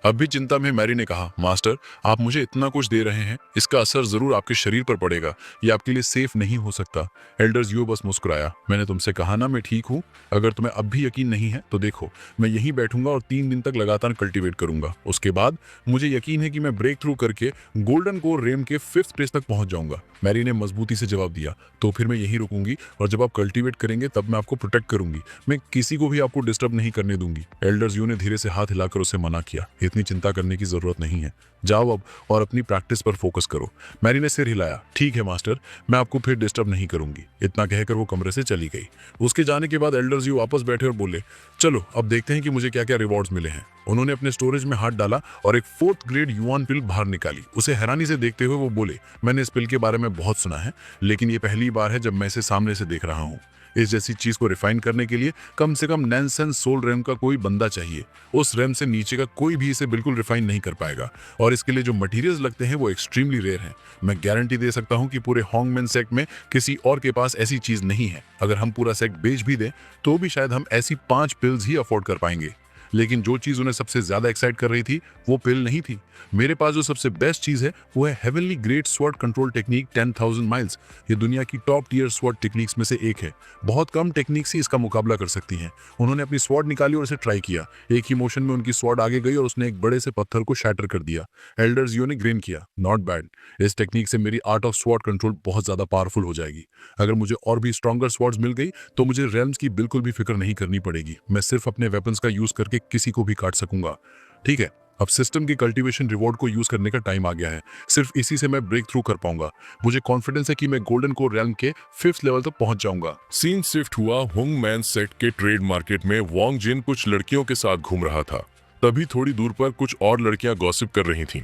अब भी चिंता में मैरी ने कहा, मास्टर आप मुझे इतना कुछ दे रहे हैं, इसका असर जरूर आपके शरीर पर पड़ेगा, ये आपके लिए सेफ नहीं हो सकता। एल्डर जियो बस मुस्कुराया, मैंने तुमसे कहा ना मैं ठीक हूँ। अगर तुम्हें अब भी यकीन नहीं है तो देखो, मैं यहीं बैठूंगा और 3 दिन तक लगातार कल्टीवेट करूंगा। उसके बाद मुझे यकीन है कि मैं ब्रेक थ्रू करके गोल्डन कोर रेम के 5th पेज तक पहुंच जाऊंगा। मैरी ने मजबूती से जवाब दिया, तो फिर मैं यहीं रुकूंगी और जब आप कल्टीवेट करेंगे तब मैं आपको प्रोटेक्ट करूंगी। मैं किसी को भी आपको डिस्टर्ब नहीं करने दूंगी। एल्डर जियो ने धीरे से हाथ हिलाकर उसे मना किया, इतनी चिंता करने की जरूरत नहीं है, जाओ अब और अपनी प्रैक्टिस पर फोकस करो। मैरी ने सिर हिलाया, ठीक है मास्टर, मैं आपको फिर डिस्टर्ब नहीं करूंगी। इतना कहकर वो कमरे से चली गई। उसके जाने के बाद एल्डर जियो वापस बैठे और बोले, चलो अब देखते हैं कि मुझे क्या क्या रिवॉर्ड्स मिले हैं। उन्होंने अपने स्टोरेज में हाथ डाला और एक 4th ग्रेड युआन पिल बाहर निकाली। उसे हैरानी से देखते हुए वो बोले, मैंने इस पिल के बारे में बहुत सुना है, लेकिन ये पहली बार है जब मैं इसे सामने से देख रहा हूँ। इस जैसी चीज को रिफाइन करने के लिए कम से कम नैनसेंस सोल रेम का कोई बंदा चाहिए। उस रेम से नीचे का कोई भी इसे बिल्कुल रिफाइन नहीं कर पाएगा और इसके लिए जो मटेरियल्स लगते हैं वो एक्सट्रीमली रेयर हैं। मैं गारंटी दे सकता हूं कि पूरे होंगमेन सेक्ट में किसी और के पास ऐसी चीज नहीं है। अगर हम पूरा सेक्ट बेच भी दें तो भी शायद हम ऐसी 5 पिल्स ही अफोर्ड कर पाएंगे। लेकिन जो चीज उन्हें सबसे ज्यादा एक्साइट कर रही थी वो पिल नहीं थी। मेरे पास जो सबसे बेस्ट चीज है वो है heavenly great sword control technique 10,000 miles. ये दुनिया की टॉप टियर स्वॉर्ड टेक्निक्स में से एक है। बहुत कम टेक्निक्स ही इसका मुकाबला कर सकती हैं। उन्होंने अपनी स्वॉर्ड निकाली और इसे ट्राई किया। एक ही मोशन में उनकी स्वॉर्ड आगे गई और उसने एक बड़े से पत्थर को शैटर कर दिया। एल्डर जियो ने ग्रेन किया, नॉट बैड। इस टेक्निक से मेरी आर्ट ऑफ स्वॉर्ड कंट्रोल बहुत ज्यादा पावरफुल हो जाएगी। अगर मुझे और भी स्ट्रॉन्गर स्वॉर्ड्स मिल गई तो मुझे रेल्म्स की बिल्कुल भी फिक्र नहीं करनी पड़ेगी। मैं सिर्फ अपने वेपन्स का यूज करके किसी को भी काट सकूंगा। ठीक है, अब सिस्टम की कल्टीवेशन रिवॉर्ड को यूज करने का टाइम आ गया है। सिर्फ इसी से मैं ब्रेक थ्रू कर पाऊंगा। मुझे कॉन्फिडेंस है कि मैं गोल्डन कोर रेल्म के 5th लेवल तक पहुंच जाऊंगा। सीन शिफ्ट हुआ होंगमैन सेक्ट के ट्रेड मार्केट में। वॉन्ग जिन कुछ लड़कियों के साथ घूम रहा था। तभी थोड़ी दूर पर कुछ और लड़कियां गॉसिप कर रही थीं।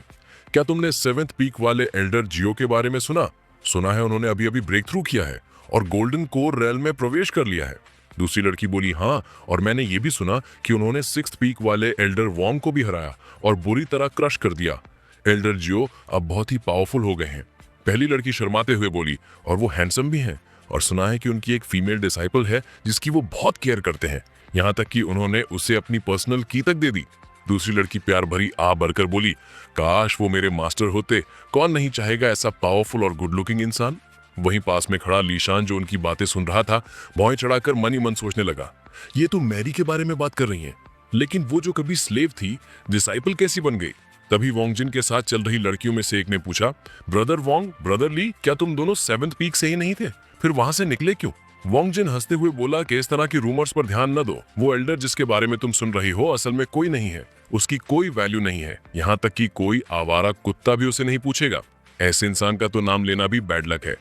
क्या तुमने 7th पीक वाले एल्डर जियो के बारे में सुना है उन्होंने अभी अभी ब्रेक थ्रू किया है और गोल्डन कोर रेल्म में प्रवेश कर लिया है। दूसरी लड़की बोली, हाँ, और मैंने ये भी सुना कि उन्होंने 6th पीक वाले एल्डर वोंग को भी हराया और बुरी तरह क्रश कर दिया। एल्डर जियो अब बहुत ही पावरफुल हो गए हैं। पहली लड़की शर्माते हुए बोली, और वो हैंडसम भी हैं, और सुना है कि उनकी एक फीमेल डिसाइपल है जिसकी वो बहुत केयर करते हैं, यहाँ तक कि उन्होंने उसे अपनी पर्सनल की तक दे दी। दूसरी लड़की प्यार भरी आ भरकर बोली, काश वो मेरे मास्टर होते, कौन नहीं चाहेगा ऐसा पावरफुल और गुड लुकिंग इंसान। वहीं पास में खड़ा लीशान जो उनकी बातें सुन रहा था, भौं चढ़ाकर मन ही मन सोचने लगा, ये तो मैरी के बारे में बात कर रही हैं, लेकिन वो जो कभी स्लेव थी, डिसाइपल कैसी बन गई। तभी वोंगजिन के साथ चल रही लड़कियों में से एक ने पूछा, ब्रदर वोंग, ब्रदर ली, क्या तुम दोनों 7th पीक से ही नहीं थे, फिर वहां से निकले क्यों। वोंगजिन हंसते हुए बोला कि इस तरह की रूमर्स पर ध्यान न दो, वो एल्डर जिसके बारे में तुम सुन रही हो असल में कोई नहीं है, उसकी कोई वैल्यू नहीं है, यहाँ तक कि कोई आवारा कुत्ता भी उसे नहीं पूछेगा। ऐसे इंसान का तो नाम लेना भी बैड लक है।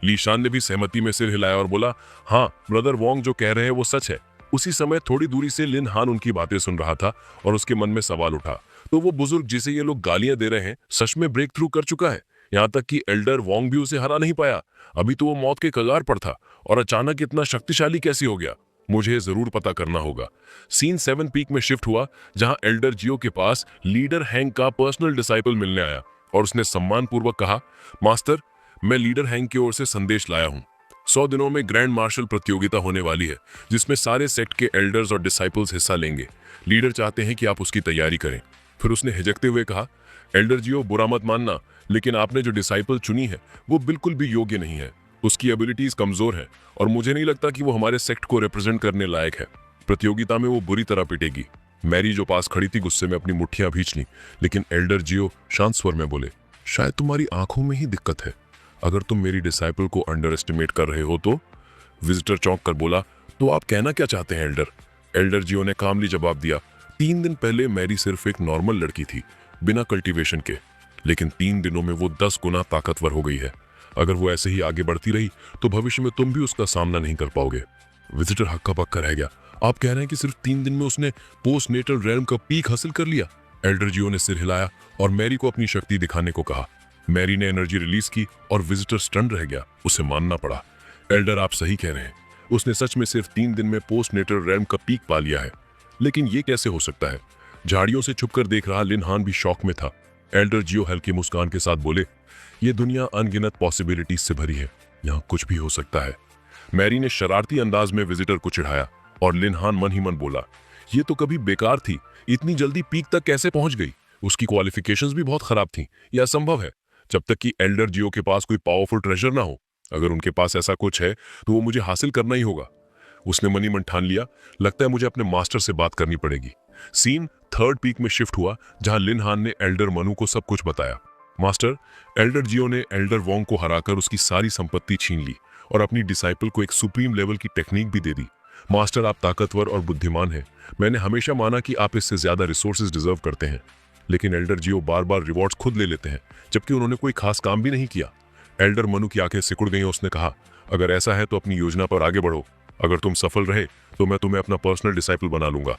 लीशान ने भी सहमति में सिर हिलाया और बोला, हाँ, ब्रदर वोंग जो कह रहे हैं वो सच है। उसी समय थोड़ी दूरी से लिन हान उनकी बातें सुन रहा था और उसके मन में सवाल उठा, तो वो बुजुर्ग जिसे ये लोग गालियां दे रहे हैं सच में ब्रेक थ्रू कर चुका है, यहाँ तक कि एल्डर वोंग भी उसे हरा नहीं पाया। अभी तो वो मौत के कगार पर था और अचानक इतना शक्तिशाली कैसे हो गया। मुझे जरूर पता करना होगा। सीन 7 पीक में शिफ्ट हुआ जहां एल्डर जियो के पास लीडर हैंग का पर्सनल डिसाइपल मिलने आया और उसने सम्मान पूर्वक कहा, मास्टर, मैं लीडर हैंग की ओर से संदेश लाया हूं। 100 दिनों में ग्रैंड मार्शल प्रतियोगिता होने वाली है जिसमें सारे सेक्ट के एल्डर्स और डिसाइपल्स हिस्सा लेंगे। लीडर चाहते हैं कि आप उसकी तैयारी करें। फिर उसने हिचकते हुए कहा, एल्डर जियो, बुरा मत मानना, लेकिन आपने जो डिसाइपल चुनी है वो बिल्कुल भी योग्य नहीं है। उसकी एबिलिटीज कमजोर है और मुझे नहीं लगता कि वो हमारे सेक्ट को रिप्रेजेंट करने लायक है। प्रतियोगिता में वो बुरी तरह पिटेगी। मैरी जो पास खड़ी थी गुस्से में अपनी मुट्ठियां भींच ली, लेकिन एल्डर जियो शांत स्वर में बोले, शायद तुम्हारी आंखों में ही दिक्कत है। अगर तुम मेरी डिसाइपल को अंडर एस्टिमेट कर रहे हो तो। विजिटर चौंक कर बोला, तो आप कहना क्या चाहते हैं एल्डर। एल्डर जियो ने कामली जवाब दिया, 3 दिन पहले मैरी सिर्फ एक नॉर्मल लड़की थी, बिना कल्टीवेशन के, लेकिन 3 दिनों में वो 10 गुना ताकतवर हो गई है। अगर वो ऐसे ही आगे बढ़ती रही तो भविष्य में तुम भी उसका सामना नहीं कर पाओगे। विजिटर हक्का बक्का रह गया, आप कह रहे हैं कि सिर्फ 3 दिन में उसने पोस्ट नेटल रेल्म का पीक हासिल कर लिया। एल्डर जियो ने सिर हिलाया और मैरी को अपनी शक्ति दिखाने को कहा। मैरी ने एनर्जी रिलीज की और विजिटर स्टन रह गया, उसे मानना पड़ा। एल्डर, आप सही कह रहे हैं, उसने सच में सिर्फ 3 दिन में पोस्ट नेटल रेल्म का पीक पा लिया है, लेकिन ये कैसे हो सकता है। झाड़ियों से छुपकर देख रहा लिन हान भी शौक में था। एल्डर जियो हल्की मुस्कान के साथ बोले, ये दुनिया अनगिनत पॉसिबिलिटीज से भरी है, यहाँ कुछ भी हो सकता है। मैरी ने शरारती अंदाज में विजिटर को चिढ़ाया और लिन हान मन ही मन बोला, ये तो कभी बेकार थी, इतनी जल्दी पीक तक कैसे पहुंच गई। उसकी क्वालिफिकेशंस भी बहुत खराब थी, यह असंभव है जब तक कि एल्डर जियो के पास कोई पावरफुल ट्रेजर ना हो। अगर उनके पास ऐसा कुछ है तो वो मुझे हासिल करना ही होगा। उसने मनी मन ठान लिया, लगता है मुझे अपने मास्टर से बात करनी पड़ेगी। सीन 3rd पीक में शिफ्ट हुआ जहां लिन हान ने एल्डर मनु को सब कुछ बताया। मास्टर, एल्डर जियो ने एल्डर वोंग को हराकर उसकी सारी संपत्ति छीन ली और अपनी डिसाइपल को एक सुप्रीम लेवल की टेक्निक भी दे दी। मास्टर, आप ताकतवर और बुद्धिमान हैं, मैंने हमेशा माना कि आप इससे ज्यादा रिसोर्सेज डिजर्व करते हैं, लेकिन एल्डर जियो बार बार रिवॉर्ड्स खुद ले लेते हैं जबकि उन्होंने कोई खास काम भी नहीं किया। एल्डर मनु की आंखें सिकुड़ गईं। उसने कहा, अगर ऐसा है तो अपनी योजना पर आगे बढ़ो, अगर तुम सफल रहे तो मैं तुम्हें अपना पर्सनल डिसाइपल बना लूंगा।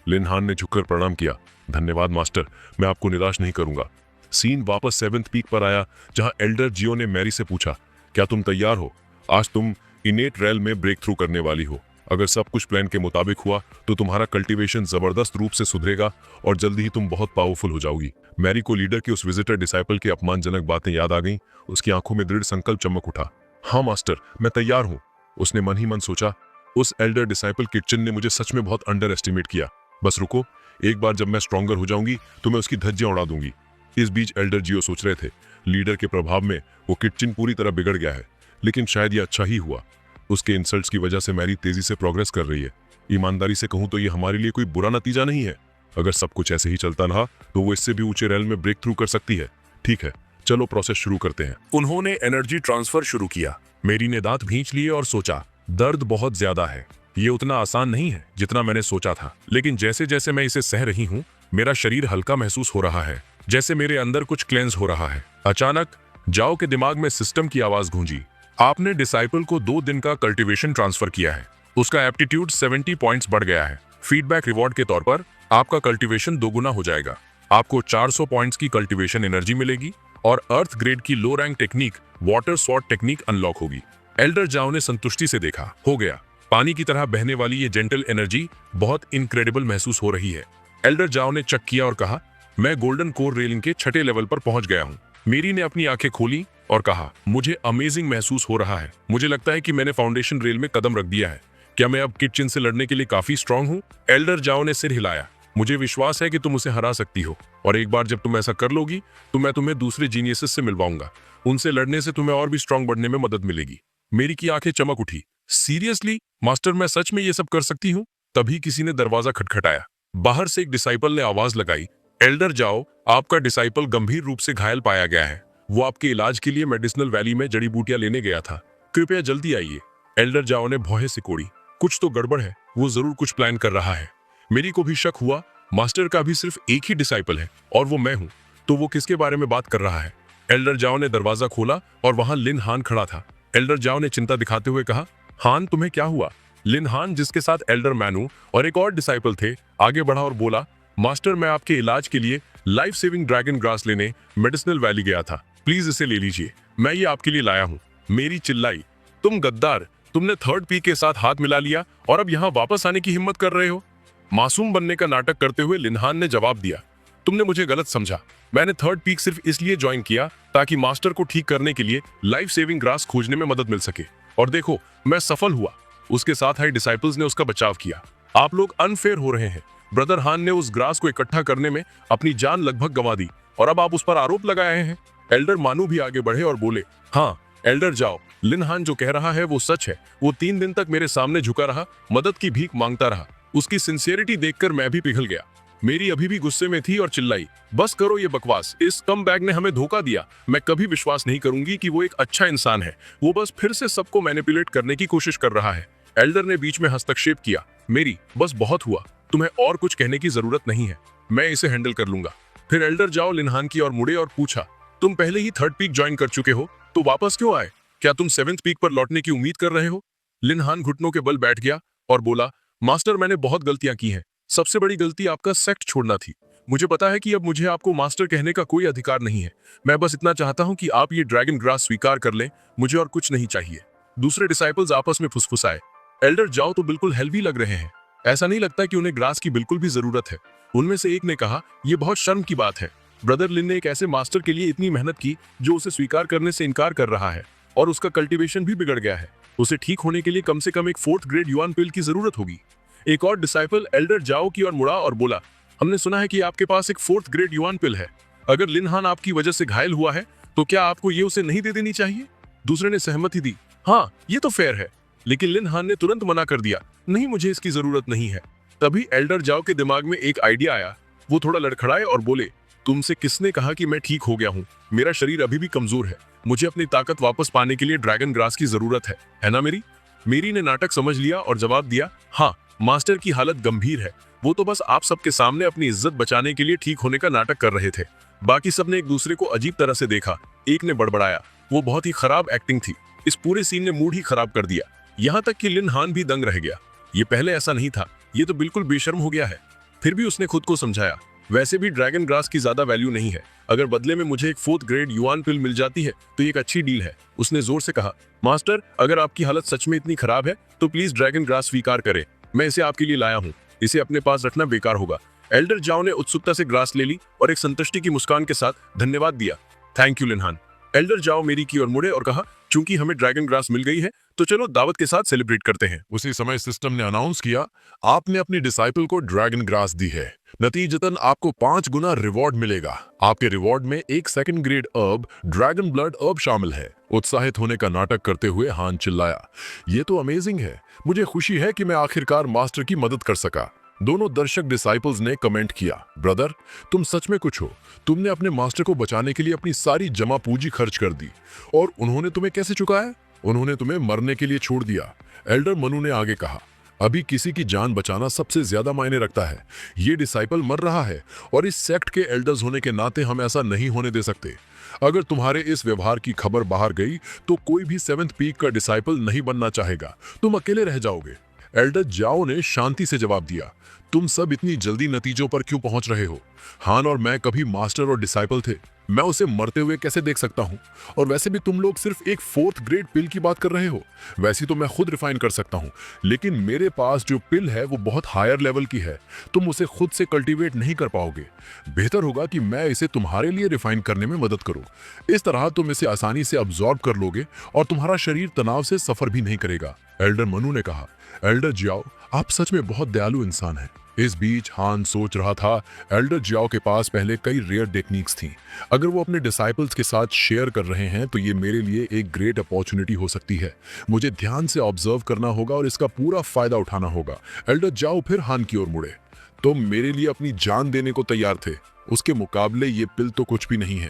लिन हान ने झुककर प्रणाम किया, धन्यवाद मास्टर, मैं आपको निराश नहीं करूंगा। सीन वापस 7th पीक पर आया जहां एल्डर जियो ने मैरी से पूछा, क्या तुम तैयार हो, आज तुम इनेट रेल में ब्रेक थ्रू करने वाली हो। अगर सब कुछ प्लान के मुताबिक हुआ तो तुम्हारा कल्टीवेशन जबरदस्त रूप से सुधरेगा और जल्दी ही तुम बहुत पावरफुल हो जाओगी। मैरी को लीडर की उस विजिटर डिसाइपल की अपमानजनक बातें याद आ गईं। उसकी आंखों में दृढ़ संकल्प चमक उठा। हाँ मास्टर, मैं तैयार हूँ, उसने मन ही मन सोचा। उस एल्डर डिसाइपल किटचन ने मुझे सच में बहुत अंडर एस्टिमेट किया। बस रुको, एक बार जब मैं स्ट्रॉन्गर हो जाऊंगी तो मैं उसकी धज्जियां उड़ा दूंगी। इस बीच एल्डर जियो सोच रहे थे, लीडर के प्रभाव में वो किटचिन पूरी तरह बिगड़ गया है, लेकिन शायद ये अच्छा ही हुआ। उसके इंसल्ट्स की वजह से मैरी तेजी से प्रोग्रेस कर रही है। ईमानदारी से कहूं तो ये हमारे लिए कोई बुरा नतीजा नहीं है। अगर सब कुछ ऐसे ही चलता रहा तो वो इससे भी ऊंचे रेल में ब्रेक थ्रू कर सकती है। ठीक है, चलो प्रोसेस शुरू करते हैं। उन्होंने एनर्जी ट्रांसफर शुरू किया। मेरी ने दांत भींच लिए और सोचा, दर्द बहुत ज्यादा है, ये उतना आसान नहीं है जितना मैंने सोचा था, लेकिन जैसे जैसे मैं इसे सह रही हूँ मेरा शरीर हल्का महसूस हो रहा है, जैसे मेरे अंदर कुछ क्लेंस हो रहा है। अचानक जाओ के दिमाग में सिस्टम की आवाज गूंजी, आपने डिसाइपल को 2 दिन का कल्टीवेशन ट्रांसफर किया है, उसका एप्टीट्यूड 70 पॉइंट्स बढ़ गया है। फीडबैक रिवॉर्ड के तौर पर आपका कल्टीवेशन दोगुना हो जाएगा। आपको 400 पॉइंट्स की कल्टीवेशन एनर्जी मिलेगी और अर्थ ग्रेड की लो rank technique water sword technique unlock होगी। एल्डर जाओ ने संतुष्टि से देखा, हो गया। पानी की तरह बहने वाली ये जेंटल एनर्जी बहुत इनक्रेडिबल महसूस हो रही है। एल्डर जाओ ने चेक किया और कहा, मैं गोल्डन कोर रेलिंग के 6ठे लेवल पर पहुंच गया हूं। मेरी ने अपनी आंखें खोली और कहा, मुझे अमेजिंग महसूस हो रहा है। मुझे लगता है कि मैंने फाउंडेशन रेल में कदम रख दिया है। क्या मैं अब किटचिन से लड़ने के लिए काफी स्ट्रांग हूँ? एल्डर जाओ ने सिर हिलाया। मुझे विश्वास है कि तुम उसे हरा सकती हो, और एक बार जब तुम ऐसा कर लोगी तो मैं तुम्हें दूसरे जीनियसेस से मिलवाऊंगा। उनसे लड़ने से तुम्हें और भी स्ट्रांग बनने में मदद मिलेगी। मेरी की आंखें चमक उठी। सीरियसली मास्टर, मैं सच में ये सब कर सकती हूँ? तभी किसी ने दरवाजा खटखटाया। बाहर से एक डिसाइपल ने आवाज लगाई, एल्डर जाओ, आपका डिसाइपल गंभीर रूप से घायल पाया गया है। वो आपके इलाज के लिए मेडिसिनल वैली में जड़ी बूटियां लेने गया था। कृपया जल्दी आइए। एल्डर जाओ ने भौहें सिकोड़ी। कुछ तो गड़बड़ है, वो जरूर कुछ प्लान कर रहा है। मेरी को भी शक हुआ, मास्टर का भी सिर्फ एक ही डिसाइपल है और वो मैं हूं, तो वो किसके बारे में बात कर रहा है? एल्डर जाओ ने दरवाजा खोला और वहां लिन हान खड़ा था। एल्डर जाओ ने चिंता दिखाते हुए कहा, हान तुम्हें क्या हुआ? लिन हान, जिसके साथ एल्डर मैनू और एक और डिसाइपल थे, आगे बढ़ा और बोला, मास्टर, मैं आपके इलाज के लिए लाइफ सेविंग ड्रैगन ग्रास लेने मेडिसिनल वैली गया था। प्लीज इसे ले लीजिए, मैं ये आपके लिए लाया हूँ। मेरी चिल्लाई, तुम गद्दार, तुमने थर्ड पी के साथ हाथ मिला लिया और अब यहाँ वापस आने की हिम्मत कर रहे हो? मासूम बनने का नाटक करते हुए लिनहान ने जवाब दिया, तुमने मुझे गलत समझा। मैंने थर्ड पीक सिर्फ इसलिए ज्वाइन किया ताकि मास्टर को ठीक करने के लिए लाइफ सेविंग ग्रास खोजने में मदद मिल सके, और देखो मैं सफल हुआ। उसके साथ आई डिसाइपल्स ने उसका बचाव किया। आप लोग अनफेयर हो रहे हैं। ब्रदर हान ने उस ग्रास को इकट्ठा करने में अपनी जान लगभग गंवा दी और अब आप उस पर आरोप लगाए हैं। एल्डर मानू भी आगे बढ़े और बोले, हाँ एल्डर जाओ, लिन हान जो कह रहा है वो सच है। वो 3 दिन तक मेरे सामने झुका रहा, मदद की भीख मांगता रहा। उसकी सिंसियरिटी देखकर मैं भी पिघल गया। मेरी अभी भी गुस्से में थी और चिल्लाई, बस करो ये बकवास, इस कम बैग ने हमें धोखा दिया। मैं कभी विश्वास नहीं करूंगी कि वो एक अच्छा इंसान है। वो बस फिर से सबको मैनिपुलेट करने की कोशिश कर रहा है। एल्डर ने बीच में हस्तक्षेप किया, मेरी बस बहुत हुआ, तुम्हें और कुछ कहने की जरूरत नहीं है, मैं इसे हैंडल कर लूंगा। फिर एल्डर जाओ लिनहान की ओर मुड़े और पूछा, तुम पहले ही थर्ड पीक ज्वाइन कर चुके हो तो वापस क्यों आए? क्या तुम 7th पीक पर लौटने की उम्मीद कर रहे हो? लिनहान घुटनों के बल बैठ गया और बोला, मास्टर, मैंने बहुत गलतियां की हैं। सबसे बड़ी गलती आपका सेक्ट छोड़ना थी। मुझे पता है कि अब मुझे आपको मास्टर कहने का कोई अधिकार नहीं है। मैं बस इतना चाहता हूं कि आप ये ड्रैगन ग्रास स्वीकार कर लें, मुझे और कुछ नहीं चाहिए। दूसरे डिसाइपल्स आपस में फुसफुसाए, एल्डर जाओ तो बिल्कुल हेल्दी लग रहे हैं। ऐसा नहीं लगता कि उन्हें ग्रास की बिल्कुल भी जरूरत है। उनमें से एक ने कहा, यह बहुत शर्म की बात है। ब्रदर लिन ने एक ऐसे मास्टर के लिए इतनी मेहनत की जो उसे स्वीकार करने से इनकार कर रहा है, और उसका कल्टीवेशन भी बिगड़ गया है। उसे ठीक होने के लिए कम से कम एक 4th ग्रेड युआन पिल की जरूरत होगी। एक और डिसाइपल एल्डर जाओ की ओर मुड़ा और बोला, हमने सुना है कि आपके पास एक 4th ग्रेड युआन पिल है। अगर लिनहान आपकी वजह से घायल हुआ है तो क्या आपको ये उसे नहीं दे देनी चाहिए? दूसरे ने सहमति दी, हाँ ये तो फेयर है। लेकिन लिनहान ने तुरंत मना कर दिया, नहीं मुझे इसकी जरूरत नहीं है। तभी एल्डर जाओ के दिमाग में एक आइडिया आया। वो थोड़ा लड़खड़ाए और बोले, तुमसे किसने कहा कि मैं ठीक हो गया हूँ? मेरा शरीर अभी भी कमजोर है। मुझे अपनी ताकत वापस पाने के लिए ड्रैगन ग्रास की जरूरत है ना मेरी? मेरी ने नाटक समझ लिया और जवाब दिया, हाँ मास्टर की हालत गंभीर है। वो तो बस आप सबके सामने अपनी इज्जत बचाने के लिए ठीक होने का नाटक कर रहे थे। बाकी सबने एक दूसरे को अजीब तरह से देखा। एक ने बड़बड़ाया, वो बहुत ही खराब एक्टिंग थी। इस पूरे सीन ने मूड ही खराब कर दिया। यहाँ तक कि लिन हान भी दंग रह गया। ये पहले ऐसा नहीं था, ये तो बिल्कुल बेशर्म हो गया है। फिर भी उसने खुद को समझाया, वैसे भी ड्रैगन ग्रास की ज्यादा वैल्यू नहीं है। अगर बदले में मुझे एक 4th ग्रेड युआन पिल मिल जाती है तो ये एक अच्छी डील है। उसने जोर से कहा, मास्टर अगर आपकी हालत सच में इतनी खराब है तो प्लीज ड्रैगन ग्रास स्वीकार करें। मैं इसे आपके लिए लाया हूँ। इसे अपने पास रखना बेकार होगा। एल्डर जाओ ने उत्सुकता से ग्रास ले ली और एक संतुष्टि की मुस्कान के साथ धन्यवाद दिया। Thank you लिनहान। एल्डर जाओ मेरी की ओर मुड़े और कहा, चूंकि हमें ड्रैगन ग्रास मिल गई है तो चलो दावत के साथ सेलिब्रेट करते हैं। उसी समय सिस्टम ने अनाउंस किया, आपने अपनी डिसाइपल को ड्रैगन ग्रास दी है। नतीजतन आपको 5 गुना रिवॉर्ड मिलेगा। आपके रिवॉर्ड में एक 2nd ग्रेड अर्ब ड्रैगन ब्लड अर्ब शामिल है। उत्साहित होने का नाटक करते हुए हान चिल्लाया, ये तो अमेजिंग है। मुझे खुशी है कि मैं आखिरकार मास्टर की मदद कर सका। दोनों दर्शक डिसाइपल्स ने कमेंट किया, ब्रदर तुम सच में कुछ हो। तुमने अपने मास्टर को बचाने के लिए अपनी सारी जमा पूंजी खर्च कर दी, और उन्होंने तुम्हें कैसे चुकाया? उन्होंने तुम्हें मरने के लिए छोड़ दिया। एल्डर मनु ने आगे कहा, अभी किसी की जान बचाना सबसे ज्यादा मायने रखता है। ये डिसाइपल मर रहा है और इस सेक्ट के एल्डर्स होने के नाते हम ऐसा नहीं होने दे सकते। अगर तुम्हारे इस व्यवहार की खबर बाहर गई तो कोई भी 7th पीक का डिसाइपल नहीं बनना चाहेगा। तुम अकेले रह जाओगे। एल्डर जाओ ने शांति से जवाब दिया, तुम सब इतनी जल्दी नतीजों पर क्यों पहुंच रहे हो? हान और मैं कभी मास्टर और डिसाइपल थे। मैं उसे मरते हुए कैसे देख सकता हूं? और वैसे भी तुम लोग सिर्फ एक 4th ग्रेड पिल की बात कर रहे हो। वैसे तो मैं खुद रिफाइन कर सकता हूं, लेकिन मेरे पास जो पिल है वो बहुत हायर लेवल की है। तुम उसे खुद से कल्टीवेट नहीं कर पाओगे। बेहतर होगा कि मैं इसे तुम्हारे लिए रिफाइन करने में मदद करूं। इस तरह तुम इसे आसानी से अब्सॉर्ब कर लोगे और तुम्हारा शरीर तनाव से सफर भी नहीं करेगा। एल्डर मनु ने कहा। एल्डर जियाओ, आप सच में बहुत दयालु इंसान हैं। इस बीच हान सोच रहा था, एल्डर जियाओ के पास पहले कई रेयर टेक्निक्स थी। अगर वो अपने डिसाइपल्स के साथ शेयर कर रहे हैं तो ये मेरे लिए एक ग्रेट अपॉर्चुनिटी हो सकती है। मुझे ध्यान से ऑब्जर्व करना होगा और इसका पूरा फायदा उठाना होगा। एल्डर जियाओ फिर हान की ओर मुड़े। तुम मेरे लिए अपनी जान देने को तैयार थे, उसके मुकाबले ये पिल तो कुछ भी नहीं है।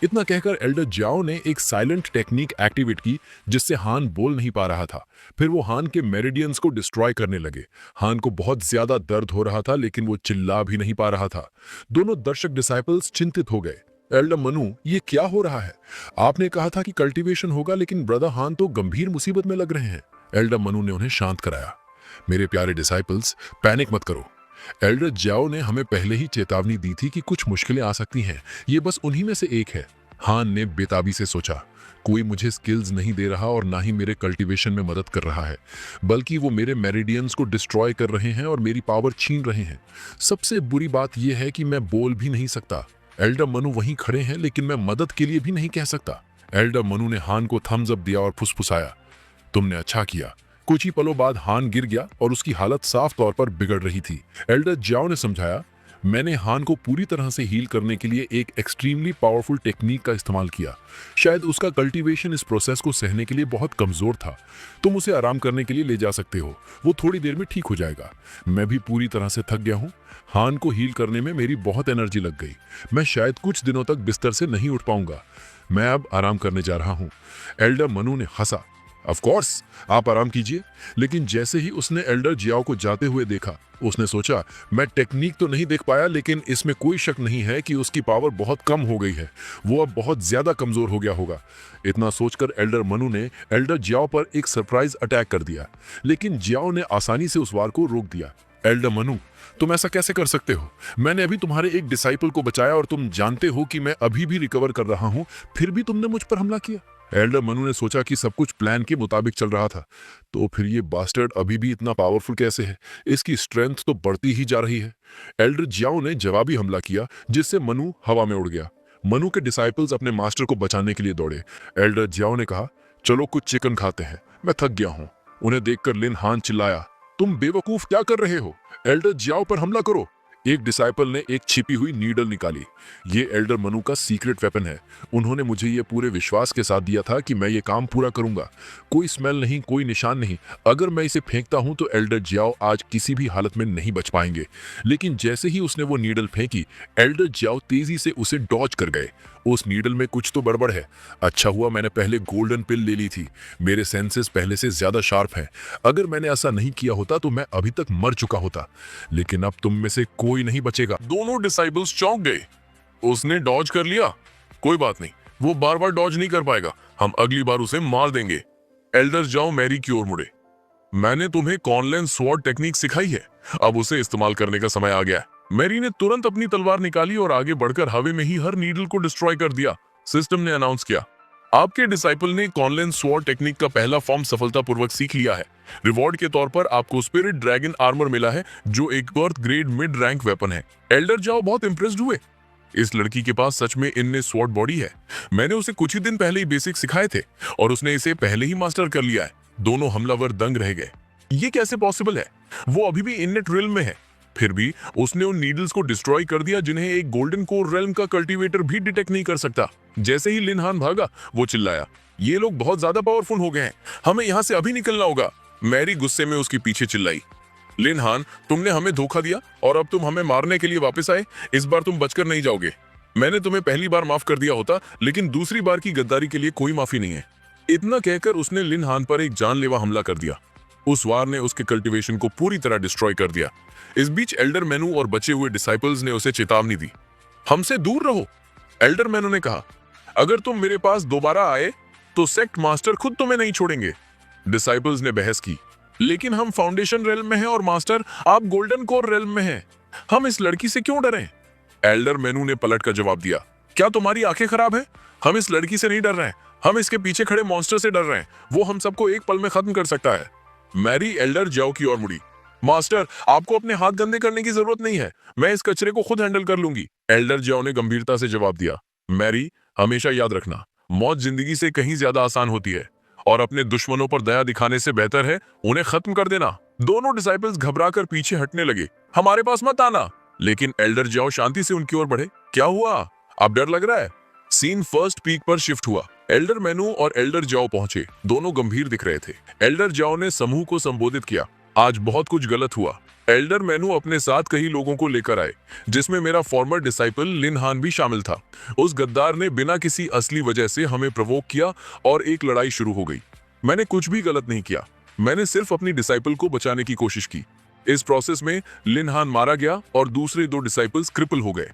इतना कहकर एल्डर जियाओ ने एक साइलेंट टेक्निक एक्टिवेट की जिससे हान बोल नहीं पा रहा था। फिर वो हान के मेरिडियंस को डिस्ट्रॉय करने लगे। हान को बहुत ज्यादा दर्द हो रहा था, लेकिन वो चिल्ला भी नहीं पा रहा था। दोनों दर्शक डिसाइपल्स चिंतित हो गए। एल्डर मनु, ये क्या हो रहा है? आपने कहा था कि कल्टीवेशन होगा, लेकिन ब्रदर हान तो गंभीर मुसीबत में लग रहे हैं। एल्डर मनु ने उन्हें शांत कराया। मेरे प्यारे डिसाइपल्स, पैनिक मत करो। एल्डर जियाओ ने हमें पहले ही चेतावनी दी थी कि कुछ मुश्किलें आ सकती हैं। ये बस उन्हीं में से एक है। हान ने बेताबी से सोचा, कोई मुझे स्किल्स नहीं दे रहा और ना ही मेरे कल्टीवेशन में मदद कर रहा है, बल्कि वो मेरे मेरिडियंस को डिस्ट्रॉय कर रहे हैं और मेरी पावर छीन रहे हैं। सबसे बुरी बात यह है कि मैं बोल भी नहीं सकता। एल्डर मनु वहीं खड़े हैं, लेकिन मैं मदद के लिए भी नहीं कह सकता। एल्डर मनु ने हान को थम्स अप दिया और फुसफुसाया, तुमने अच्छा किया। कुछ ही पलों बाद हान गिर गया और उसकी हालत साफ तौर पर बिगड़ रही थी। एल्डर जियाओ ने समझाया, मैंने हान को पूरी तरह से हील करने के लिए एक एक्सट्रीमली पावरफुल टेक्निक का इस्तेमाल किया। शायद उसका कल्टीवेशन इस प्रोसेस को सहने के लिए बहुत कमजोर था। तुम उसे आराम करने के लिए ले जा सकते हो, वो थोड़ी देर में ठीक हो जाएगा। मैं भी पूरी तरह से थक गया हूँ। हान को हील करने में मेरी बहुत एनर्जी लग गई। मैं शायद कुछ दिनों तक बिस्तर से नहीं उठ पाऊंगा। मैं अब आराम करने जा रहा हूँ। एल्डर मनु ने हंसा। ऑफ कोर्स, आप आराम कीजिए। लेकिन जैसे ही उसने एल्डर जियाओ को जाते हुए देखा, उसने सोचा, मैं टेक्निक तो नहीं देख पाया, लेकिन इसमें कोई शक नहीं है कि उसकी पावर बहुत कम हो गई है। वो अब बहुत ज्यादा कमजोर हो गया होगा। इतना सोचकर एल्डर मनु ने एल्डर जियाओ पर एक सरप्राइज अटैक कर दिया, लेकिन जियाओ ने आसानी से उस वार को रोक दिया। एल्डर मनु, तुम ऐसा कैसे कर सकते हो? मैंने अभी तुम्हारे एक डिसाइपल को बचाया और तुम जानते हो कि मैं अभी भी रिकवर कर रहा हूं, फिर भी तुमने मुझ पर हमला किया। एल्डर मनु ने सोचा कि सब कुछ प्लान के मुताबिक चल रहा था, तो फिर ये बास्टर्ड अभी भी इतना पावरफुल कैसे है? इसकी स्ट्रेंथ तो बढ़ती ही जा रही है। एल्डर जियाओ ने जवाबी हमला किया, जिससे मनु हवा में उड़ गया। मनु के डिसाइपल्स अपने मास्टर को बचाने के लिए दौड़े। एल्डर जियाओ ने कहा, चलो कुछ चिकन खाते हैं, मैं थक गया हूं। उन्हें देखकर लिन हान चिल्लाया, तुम बेवकूफ क्या कर रहे हो? एल्डर जियाओ पर हमला करो। एक डिसाइपल ने एक छिपी हुई नीडल निकाली। ये एल्डर मनु का सीक्रेट वेपन है। उन्होंने मुझे ये पूरे विश्वास के साथ दिया था कि मैं ये काम पूरा करूंगा। कोई स्मेल नहीं, कोई निशान नहीं। अगर मैं इसे फेंकता हूं तो एल्डर जियाओ आज किसी भी हालत में नहीं बच पाएंगे। लेकिन जैसे ही उसने वो नीडल फेंकी, एल्डर जियाओ तेजी से उसे डॉज कर गए। उस नीडल में कुछ तो गड़बड़ है। अच्छा हुआ मैंने पहले गोल्डन पिल ले ली थी। मेरे सेंसेस पहले से ज्यादा शार्प हैं। अगर मैंने ऐसा नहीं किया होता तो मैं अभी तक मर चुका होता। लेकिन अब तुम में से कोई नहीं बचेगा। दोनों डिसाइपल्स चौंक गए। उसने डॉज कर लिया? कोई बात नहीं, वो बार बार डॉज नहीं कर पाएगा। हम अगली बार उसे मार देंगे। एल्डर जाओ मैरी की ओर मुड़े। मैंने तुम्हें कॉनलेन स्वॉर्ड टेक्निक सिखाई है, अब उसे इस्तेमाल करने का समय आ गया है। मैरी ने तुरंत अपनी तलवार निकाली और आगे बढ़कर हवा में ही हर नीडल को डिस्ट्रॉय कर दिया। सिस्टम ने अनाउंस किया, आपके डिसाइपल ने कॉनलेन स्वॉर्ड टेक्निक का पहला फॉर्म सफलतापूर्वक सीख लिया है। रिवॉर्ड के तौर पर आपको स्पिरिट ड्रैगन आर्मर मिला है, जो एक 4th grade mid rank weapon है। एल्डर जाओ बहुत इंप्रेस्ड हुए। इस लड़की के पास सच में इनने स्वॉर्ड बॉडी है। मैंने उसे कुछ ही दिन पहले ही बेसिक सिखाए थे और उसने इसे पहले ही मास्टर कर लिया है। दोनों हमलावर दंग रह गए। ये कैसे पॉसिबल है? वो अभी भी इननेट रिल्म में है, फिर भी उसने उन नीडल्स को डिस्ट्रॉय कर दिया जिन्हें एक गोल्डन कोर रेल्म का कल्टीवेटर भी डिटेक्ट नहीं कर सकता। जैसे ही लिन हान भागा, वो चिल्लाया, ये लोग बहुत ज्यादा पावरफुल हो गए हैं, हमें यहाँ से अभी निकलना होगा। मैरी गुस्से में उसके पीछे चिल्लाई, लिन हान, तुमने हमें धोखा दिया और अब तुम हमें मारने के लिए वापस आए। इस बार तुम बचकर नहीं जाओगे। मैंने तुम्हें पहली बार माफ कर दिया होता, लेकिन दूसरी बार की गद्दारी के लिए कोई माफी नहीं है। इतना कहकर उसने लिन हान पर एक जानलेवा हमला कर दिया। उस वार ने उसके कल्टीवेशन को पूरी तरह डिस्ट्रॉय कर दिया। इस बीच एल्डर मेनू और बचे हुए डिसाइपल्स ने उसे चेतावनी दी, हमसे दूर रहो। एल्डर मेनू ने कहा, अगर तुम मेरे पास दोबारा आए तो सेक्ट मास्टर खुद तुम्हें नहीं छोड़ेंगे। डिसाइपल्स ने बहस की, लेकिन हम फाउंडेशन रेल्म में हैं और मास्टर आप गोल्डन कोर रेल्म में हैं। हम इस लड़की से क्यों डरें? एल्डर मेनू ने पलट कर जवाब दिया, क्या तुम्हारी आंखें खराब हैं? हम इस लड़की से नहीं डर रहे हैं, हम इसके पीछे खड़े मॉन्स्टर से डर रहे हैं। वो हम सबको एक पल में खत्म कर सकता है। मैरी एल्डर जाओ की ओर मुड़ी। मास्टर, आपको अपने हाथ गंदे करने की जरूरत नहीं है, मैं इस कचरे को खुद हैंडल कर लूंगी। एल्डर जाओ ने गंभीरता से जवाब दिया, मैरी हमेशा याद रखना, मौत जिंदगी से कहीं ज्यादा आसान होती है और अपने दुश्मनों पर दया दिखाने से बेहतर है उन्हें खत्म कर देना। दोनों डिसाइपल्स घबराकर पीछे हटने लगे। हमारे पास मत आना। लेकिन एल्डर जाओ शांति से उनकी ओर बढ़े। क्या हुआ? अब डर लग रहा है? सीन फर्स्ट पीक पर शिफ्ट हुआ। एल्डर मेनू और एल्डर जाओ पहुंचे। दोनों गंभीर दिख रहे थे। एल्डर जाओ ने समूह को संबोधित किया, आज बहुत कुछ गलत हुआ। एल्डर मेनू अपने साथ कई लोगों को लेकर आए, जिसमें मेरा फॉर्मर डिसाइपल लिन हान भी शामिल था। उस गद्दार ने बिना किसी असली वजह से हमें प्रोवोक किया और एक लड़ाई शुरू हो गई। मैंने कुछ भी गलत नहीं किया, मैंने सिर्फ अपनी डिसाइपल को बचाने की कोशिश की। इस प्रोसेस में लिन हान मारा गया और दूसरे 2 डिसाइपल्स क्रिपल हो गए।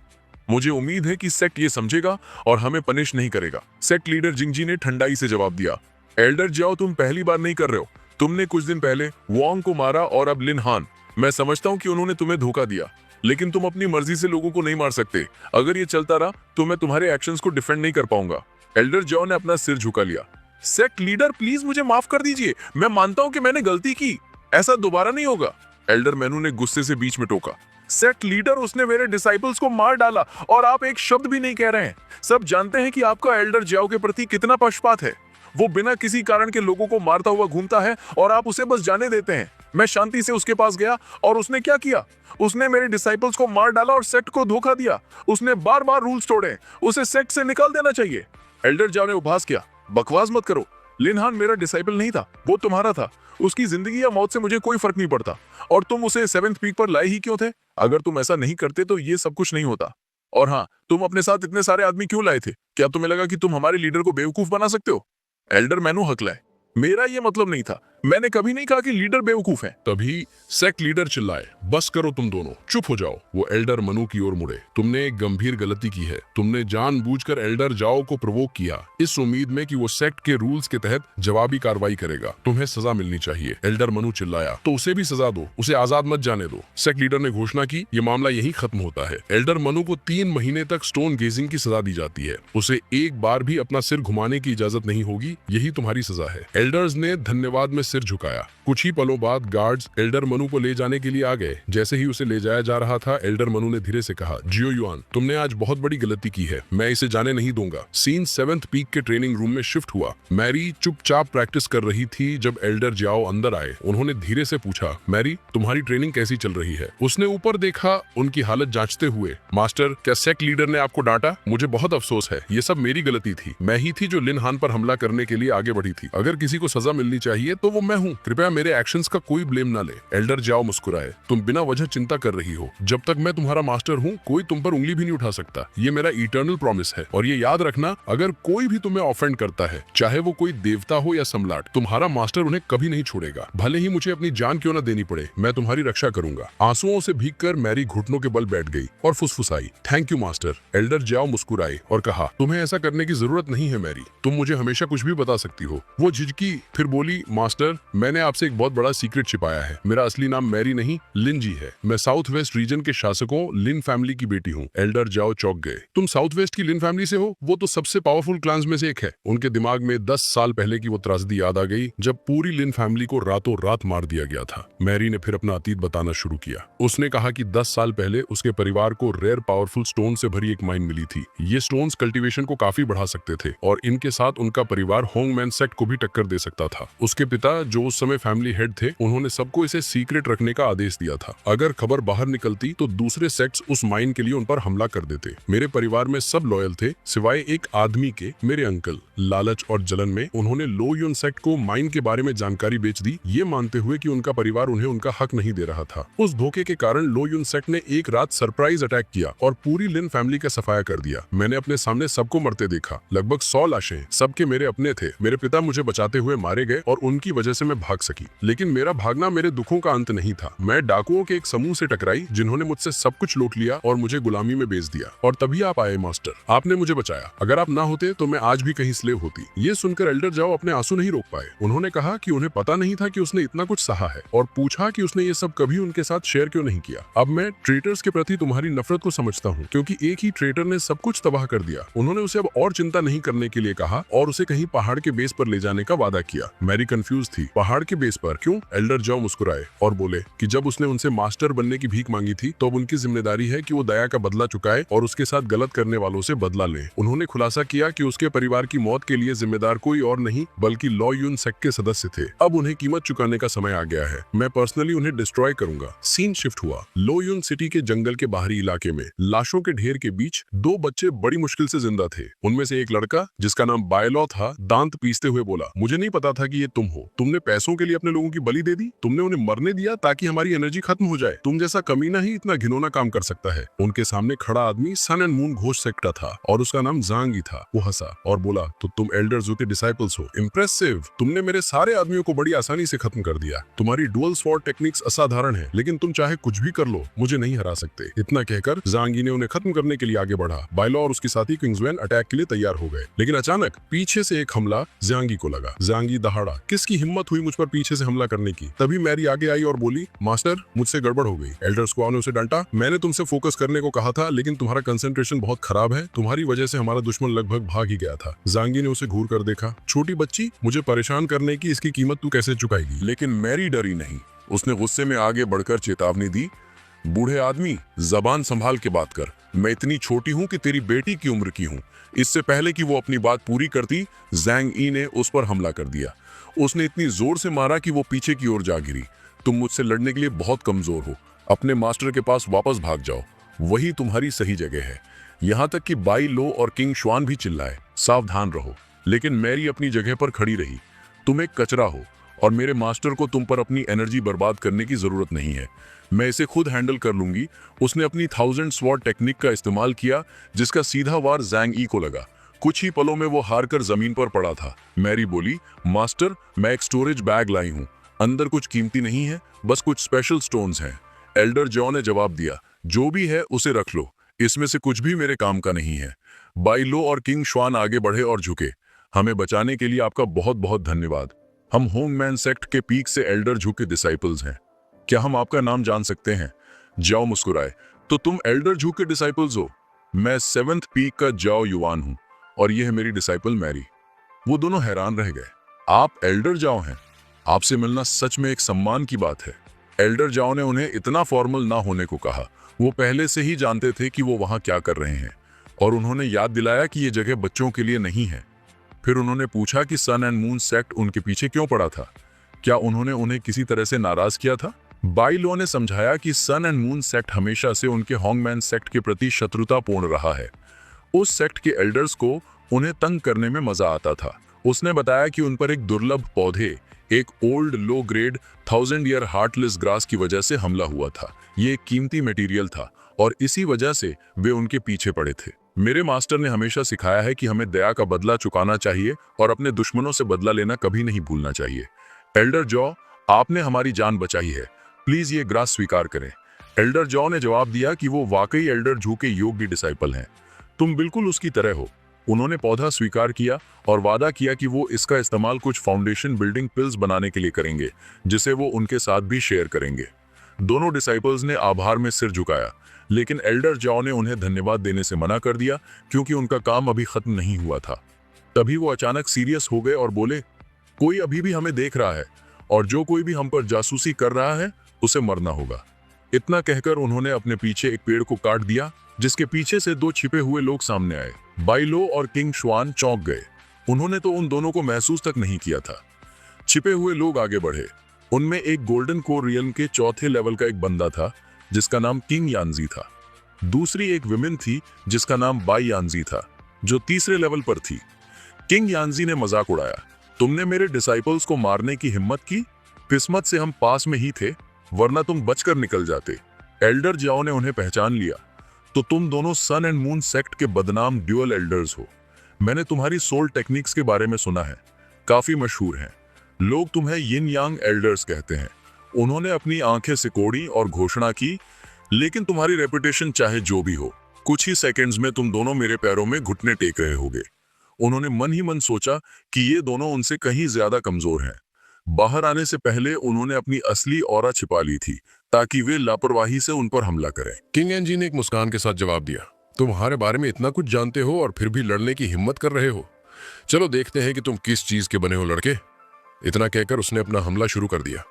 मुझे उम्मीद है कि सेक्ट ये समझेगा और हमें पनिश नहीं करेगा। सेक्ट लीडर जिंगजी ने ठंडाई से जवाब दिया, एल्डर जाओ तुम पहली बार नहीं कर रहे हो। तुमने कुछ दिन पहले वोंग को मारा और अब लिन हान। मैं समझता हूं कि उन्होंने तुम्हें धोखा दिया, लेकिन तुम अपनी मर्जी से लोगों को नहीं मार सकते। अगर ये चलता रहा तो मैं तुम्हारे एक्शंस को डिफेंड नहीं कर पाऊंगा। एल्डर जाओ ने अपना सिर झुका लिया। सेक्ट लीडर प्लीज मुझे माफ कर दीजिए, मैं मानता हूं कि मैंने गलती की, ऐसा दोबारा नहीं होगा। एल्डर मेनू ने गुस्से से बीच में टोका, सेक्ट लीडर उसने मेरे डिसाइपल्स को मार डाला और आप एक शब्द भी नहीं कह रहे हैं। सब जानते हैं कि आपका एल्डर जाओ के प्रति कितना पक्षपात है। वो बिना किसी कारण के लोगों को मारता हुआ घूमता है और आप उसे बस जाने देते हैं। मैं शांति से उसके पास गया और उसने क्या किया? उसने मेरे डिसाइपल्स को मार डाला और सेक्ट को धोखा दिया। उसने बार बार रूल्स तोड़े, उसे सेक्ट से निकाल देना चाहिए। एल्डर जाओ ने उपहास किया, बकवास मत करो, लिन हान मेरा डिसाइपल नहीं था, वो तुम्हारा था। उसकी जिंदगी या मौत से मुझे कोई फर्क नहीं पड़ता। और तुम उसे 7th पीक पर लाए ही क्यों थे? अगर तुम ऐसा नहीं करते तो ये सब कुछ नहीं होता। और हाँ, तुम अपने साथ इतने सारे आदमी क्यों लाए थे? क्या तुम्हें लगा कि तुम हमारे लीडर को बेवकूफ बना सकते हो? एल्डर मेनू हकलाए, मेरा ये मतलब नहीं था, मैंने कभी नहीं कहा कि लीडर बेवकूफ है। तभी सेक्ट लीडर चिल्लाए, बस करो तुम दोनों, चुप हो जाओ। वो एल्डर मनु की ओर मुड़े, तुमने एक गंभीर गलती की है। तुमने जानबूझकर एल्डर जाओ को प्रोवोक किया, इस उम्मीद में कि वो सेक्ट के रूल्स के तहत जवाबी कार्रवाई करेगा। तुम्हें सजा मिलनी चाहिए। एल्डर मनु चिल्लाया, तो उसे भी सजा दो, उसे आजाद मत जाने दो। सेक्ट लीडर ने घोषणा की, ये मामला यही खत्म होता है। एल्डर मनु को 3 महीने तक स्टोन गेजिंग की सजा दी जाती है। उसे एक बार भी अपना सिर घुमाने की इजाजत नहीं होगी, यही तुम्हारी सजा है। एल्डर्स ने धन्यवाद में सिर झुकाया। कुछ ही पलों बाद गार्ड्स एल्डर मनु को ले जाने के लिए आ गए। जैसे ही उसे ले जाया जा रहा था, एल्डर मनु ने धीरे से कहा, जियो युआन, तुमने आज बहुत बड़ी गलती की है, मैं इसे जाने नहीं दूंगा। सीन 7th पीक के ट्रेनिंग रूम में शिफ्ट हुआ। मैरी चुपचाप प्रैक्टिस कर रही थी जब एल्डर जाओ अंदर आए। उन्होंने धीरे से पूछा, मैरी तुम्हारी ट्रेनिंग कैसी चल रही है? उसने ऊपर देखा, उनकी हालत जांचते हुए, मास्टर क्या सेक्ट लीडर ने आपको डांटा? मुझे बहुत अफसोस है, ये सब मेरी गलती थी। मैं ही थी जो लिन हान पर हमला करने के लिए आगे बढ़ी थी। अगर किसी को सजा मिलनी चाहिए तो वो मैं हूँ। कृपया मेरे एक्शंस का कोई ब्लेम ना ले। एल्डर जाओ मुस्कुराए, तुम बिना वजह चिंता कर रही हो। जब तक मैं तुम्हारा मास्टर हूँ, कोई तुम पर उंगली भी नहीं उठा सकता। ये मेरा इटर्नल प्रॉमिस है। और ये याद रखना, अगर कोई भी तुम्हें ऑफेंड करता है, चाहे वो कोई देवता हो या सम्राट, तुम्हारा मास्टर उन्हें कभी नहीं छोड़ेगा। भले ही मुझे अपनी जान क्यों ना देनी पड़े, मैं तुम्हारी रक्षा करूंगा। आंसुओं से भीगकर मैरी घुटनों के बल बैठ गई और फुसफुसाई, थैंक यू मास्टर। एल्डर जाओ मुस्कुराए और कहा, तुम्हें ऐसा करने की जरूरत नहीं है मैरी, तुम मुझे हमेशा कुछ भी बता सकती हो। वो झिझकी, फिर बोली, मास्टर मैंने आपसे एक बहुत बड़ा सीक्रेट छिपाया है। मेरा असली नाम मैरी नहीं, लिन जी है। मैं साउथ वेस्ट रीजन के शासकों लिन फैमिली की बेटी हूँ। एल्डर जाओ चौंक गए, तुम साउथ वेस्ट की लिन फैमिली से हो? वो तो सबसे पावरफुल क्लान्स में से एक है। उनके दिमाग में 10 साल पहले की वो त्रासदी याद आ गई जब पूरी लिन फैमिली को रातों रात मार दिया गया था। मैरी ने फिर अपना अतीत बताना शुरू किया। उसने कहा कि 10 साल पहले उसके परिवार को रेयर पावरफुल स्टोन से भरी एक माइन मिली थी। ये स्टोन्स कल्टीवेशन को काफी बढ़ा सकते थे और इनके साथ उनका परिवार होंगमैन सेक्ट को भी टक्कर दे सकता था। उसके पिता, जो उस समय फैमिली हेड थे, उन्होंने सबको इसे सीक्रेट रखने का आदेश दिया था। अगर खबर बाहर निकलती तो दूसरे सेक्ट्स उस माइन के लिए उन पर हमला कर देते। मेरे परिवार में सब लॉयल थे सिवाय एक आदमी के, मेरे अंकल। लालच और जलन में उन्होंने लो यून सेक्ट को माइन के बारे में जानकारी बेच दी, ये मानते हुए कि उनका परिवार उन्हें उनका हक नहीं दे रहा था। उस धोखे के कारण लो यून सेक्ट ने एक रात सरप्राइज अटैक किया और पूरी लिन फैमिली का सफाया कर दिया। मैंने अपने सामने सबको मरते देखा, लगभग 100 लाशें, सबके मेरे अपने थे। मेरे पिता मुझे बचाते हुए मारे गए और उनकी वजह वजह से मैं भाग सकी। लेकिन मेरा भागना मेरे दुखों का अंत नहीं था। मैं डाकुओं के एक समूह से टकराई जिन्होंने मुझसे सब कुछ लूट लिया और मुझे गुलामी में बेच दिया। और तभी आप आए मास्टर, आपने मुझे बचाया। अगर आप ना होते तो मैं आज भी कहीं स्लेव होती। ये सुनकर एल्डर जाओ अपने आंसू नहीं रोक पाए। उन्होंने कहा कि उन्हें पता नहीं था कि उसने इतना कुछ सहा है, और पूछा कि उसने ये सब कभी उनके साथ शेयर क्यों नहीं किया। अब मैं ट्रेटर्स के प्रति तुम्हारी नफरत को समझता हूँ, क्योंकि एक ही ट्रेटर ने सब कुछ तबाह कर दिया। उन्होंने उसे अब और चिंता नहीं करने के लिए कहा और उसे कहीं पहाड़ के बेस पर ले जाने का वादा किया। मैरी कंफ्यूज थी। पहाड़ के बेस पर क्यों? एल्डर जाओ मुस्कुराए और बोले कि जब उसने उनसे मास्टर बनने की भीख मांगी थी तो अब उनकी जिम्मेदारी है कि वो दया का बदला चुकाए और उसके साथ गलत करने वालों से बदला ले। उन्होंने खुलासा किया कि उसके परिवार की मौत के लिए जिम्मेदार कोई और नहीं बल्कि लॉ यून सेक्ट के सदस्य थे। अब उन्हें कीमत चुकाने का समय आ गया है। मैं पर्सनली उन्हें डिस्ट्रॉय करूंगा। सीन शिफ्ट हुआ। लो यून सिटी के जंगल के बाहरी इलाके में लाशों के ढेर के बीच दो बच्चे बड़ी मुश्किल से जिंदा थे। उनमें से एक लड़का जिसका नाम बायलॉ था दांत पीसते हुए बोला, मुझे नहीं पता था कि ये तुम हो। तुमने पैसों के लिए अपने लोगों की बलि दे दी। तुमने उन्हें मरने दिया ताकि हमारी एनर्जी खत्म हो जाए। तुम जैसा कमीना ही इतना घिनौना काम कर सकता है। उनके सामने खड़ा आदमी सन एंड मून घोष सेक्टा था और उसका नाम जांगी था। वो हंसा और बोला, तो तुम एल्डर जू के डिसाइपल्स हो। इम्प्रेसिव। तुमने मेरे सारे आदमियों को बड़ी आसानी से खत्म कर दिया। तुम्हारी डुअल स्वॉर्ड टेक्निक्स असाधारण है, लेकिन तुम चाहे कुछ भी कर लो, मुझे नहीं हरा सकते। इतना कहकर जांगी ने उन्हें खत्म करने के लिए आगे बढ़ा। बायलॉ और उसकी साथी किंग्समैन अटैक के लिए तैयार हो गए, लेकिन अचानक पीछे से एक हमला जांगी को लगा। जांगी दहाड़ा, किसकी हिम्मत हुई मुझ पर पीछे से हमला करने की? तभी मैरी आगे आई और बोली, मास्टर मुझसे गड़बड़ हो गई। एल्डर स्क्वाड ने उसे डांटा, मैंने तुमसे फोकस करने को कहा था, लेकिन तुम्हारा कंसंट्रेशन बहुत खराब है। तुम्हारी वजह से हमारा दुश्मन लगभग भाग ही गया था। जांगी ने उसे घूर कर देखा। छोटी बच्ची, मुझे परेशान करने की इसकी कीमत तू कैसे चुकाएगी? लेकिन मैरी डरी नहीं। उसने गुस्से में आगे बढ़कर चेतावनी दी, बूढ़े आदमी जबान संभाल के बात कर। मैं इतनी छोटी हूं कि तेरी बेटी की उम्र की हूं। इससे पहले कि वो अपनी बात पूरी करती, जैंग ई ने उस पर हमला कर दिया। उसने इतनी जोर से मारा कि वो पीछे की ओर जा गिरी। तुम मुझसे लड़ने के लिए बहुत कमजोर हो। अपने मास्टर के पास वापस भाग जाओ, वही तुम्हारी सही जगह है। यहाँ तक कि बाई लो और किंग श्वान भी चिल्लाए, सावधान रहो। लेकिन मैरी अपनी जगह पर खड़ी रही। तुम एक कचरा हो और मेरे मास्टर को तुम पर अपनी एनर्जी बर्बाद करने की जरूरत नहीं है। मैं इसे खुद हैंडल कर लूंगी। उसने अपनी 1000 स्वॉर्ड टेक्निक का इस्तेमाल किया, जिसका सीधा वार जैंग ई को लगा। कुछ ही पलों में वो हारकर जमीन पर पड़ा था। मैरी बोली, मास्टर मैं एक स्टोरेज बैग लाई हूँ। अंदर कुछ कीमती नहीं है, बस कुछ स्पेशल स्टोन्स हैं। एल्डर जॉ ने जवाब दिया, जो भी है उसे रख लो। इसमें से कुछ भी मेरे काम का नहीं है। बाइलो और किंग श्वान आगे बढ़े और झुके। हमें बचाने के लिए आपका बहुत बहुत धन्यवाद। हम होंगमैन सेक्ट के पीक से एल्डर जू के डिसाइपल्स हैं। क्या हम आपका नाम जान सकते हैं? जाओ मुस्कुराए, तो तुम एल्डर जू के डिसाइपल्स हो? मैं 7th पीक का जाओ युवान हूं और यह है मेरी डिसाइपल मैरी। वो दोनों हैरान रह गए। आप एल्डर जाओ हैं? आपसे मिलना सच में एक सम्मान की बात है। एल्डर जाओ ने उन्हें इतना फॉर्मल ना होने को कहा। वो पहले से ही जानते थे कि वो वहां क्या कर रहे हैं, और उन्होंने याद दिलाया कि ये जगह बच्चों के लिए नहीं है। फिर उन्होंने पूछा कि सन एंड मून सेक्ट उनके पीछे क्यों पड़ा था। क्या उन्होंने उन्हें किसी तरह से नाराज किया था? बाइलो ने समझाया कि सन एंड मून सेक्ट हमेशा से उनके होंगमैन सेक्ट के प्रति शत्रुतापूर्ण रहा है। उस सेक्ट के एल्डर्स को उन्हें तंग करने में मजा आता था। उसने बताया कि उन पर एक दुर्लभ पौधे, एक old low grade 1000 year heartless grass की वजह से हमला हुआ था। ये एक कीमती मटेरियल था और इसी वजह से वे उनके पीछे पड़े थे। मेरे मास्टर ने हमेशा सिखाया है कि हमें दया का बदला चुकाना चाहिए और अपने दुश्मनों से बदला लेना कभी नहीं भूलना चाहिए। एल्डर जॉ, आपने हमारी जान बचाई है, प्लीज ये ग्रास स्वीकार करें। एल्डर जॉ ने जवाब दिया कि वो वाकई एल्डर जू के योग्य डिसाइपल हैं। तुम बिल्कुल उसकी तरह हो। उन्होंने पौधा स्वीकार किया और वादा किया कि वो इसका इस्तेमाल कुछ फाउंडेशन बिल्डिंग पिल्स बनाने के लिए करेंगे, जिसे वो उनके साथ भी शेयर करेंगे। दोनों डिसाइपल्स ने आभार में सिर झुकाया, लेकिन एल्डर जॉ ने उन्हें धन्यवाद देने से मना कर दिया क्योंकि उनका काम अभी खत्म नहीं हुआ था। तभी वो अचानक सीरियस हो गए और बोले, कोई अभी भी हमें देख रहा है और जो कोई भी हम पर जासूसी कर रहा है उसे मरना होगा। इतना कहकर उन्होंने अपने पीछे एक पेड़ को काट दिया, जिसके पीछे से दो छिपे हुए लोग सामने आए। बाइलो और किंग श्वान चौंक गए। उन्होंने तो उन दोनों को महसूस तक नहीं किया था। छिपे हुए लोग आगे बढ़े। उनमें एक गोल्डन कोर रियल्म के 4थे लेवल का एक बंदा था जिसका नाम किंग यानजी था। दूसरी एक विमेन थी जिसका नाम बाई यानजी था, जो 3रे लेवल पर थी। किंग यानजी ने मजाक उड़ाया, तुमने मेरे डिसाइपल्स को मारने की हिम्मत की? किस्मत से हम पास में ही थे, वरना तुम बचकर निकल जाते। एल्डर जाओ ने उन्हें पहचान लिया। तो तुम दोनों सन एंड मून सेक्ट के बदनाम ड्यूअल एल्डर्स हो। मैंने तुम्हारी सोल टेक्निक्स के बारे में सुना है, काफी मशहूर हैं। लोग तुम्हें यिन यांग एल्डर्स कहते हैं। उन्होंने अपनी आंखें सिकोड़ी और घोषणा की, लेकिन तुम्हारी रेपुटेशन चाहे जो भी हो, कुछ ही सेकंड्स में तुम दोनों मेरे पैरों में घुटने टेक रहे होगे। उन्होंने मन ही मन सोचा कि ये दोनों उनसे कहीं ज्यादा कमजोर हैं। बाहर आने से पहले उन्होंने अपनी असली ऑरा छिपा ली थी ताकि वे लापरवाही से उन पर हमला करें। किंग एनजी ने एक मुस्कान के साथ जवाब दिया, तुम्हारे बारे में इतना कुछ जानते हो और फिर भी लड़ने की हिम्मत कर रहे हो। चलो देखते हैं कि तुम किस चीज के बने हो लड़के। इतना कहकर उसने अपना हमला शुरू कर दिया।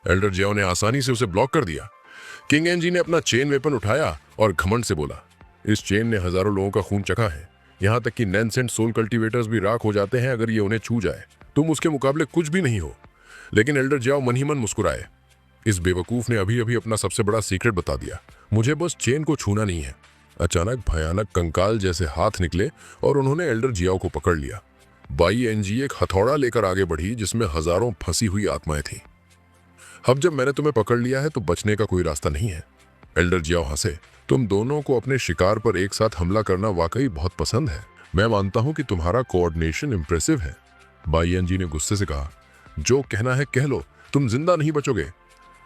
एल्डर जियाओ ने आसानी से उसे ब्लॉक कर दिया। किंग एनजी ने अपना चेन वेपन उठाया और घमंड से बोला, इस चेन ने हजारों लोगों का खून चखा है, यहाँ तक कि नैनसेंट सोल कल्टीवेटर्स भी राख हो जाते हैं अगर ये उन्हें छू जाए। तुम उसके मुकाबले कुछ भी नहीं हो। लेकिन एल्डर जियाओ मन ही मन मुस्कुराए। इस बेवकूफ ने अभी अभी अपना सबसे बड़ा सीक्रेट बता दिया, मुझे बस चेन को छूना नहीं है। अचानक भयानक कंकाल जैसे हाथ निकले और उन्होंने एल्डर जियाओ को पकड़ लिया। बाई एनजी एक हथौड़ा लेकर आगे बढ़ी जिसमें हजारों फंसी हुई आत्माएं थीं। अब जब मैंने तुम्हें पकड़ लिया है तो बचने का कोई रास्ता नहीं है। एल्डर जियाओ हंसे, तुम दोनों को अपने शिकार पर एक साथ हमला करना वाकई बहुत पसंद है। मैं मानता हूं कि तुम्हारा कोऑर्डिनेशन इंप्रेसिव है। बाई एनजी ने गुस्से से कहा, जो कहना है कह लो, तुम जिंदा नहीं बचोगे।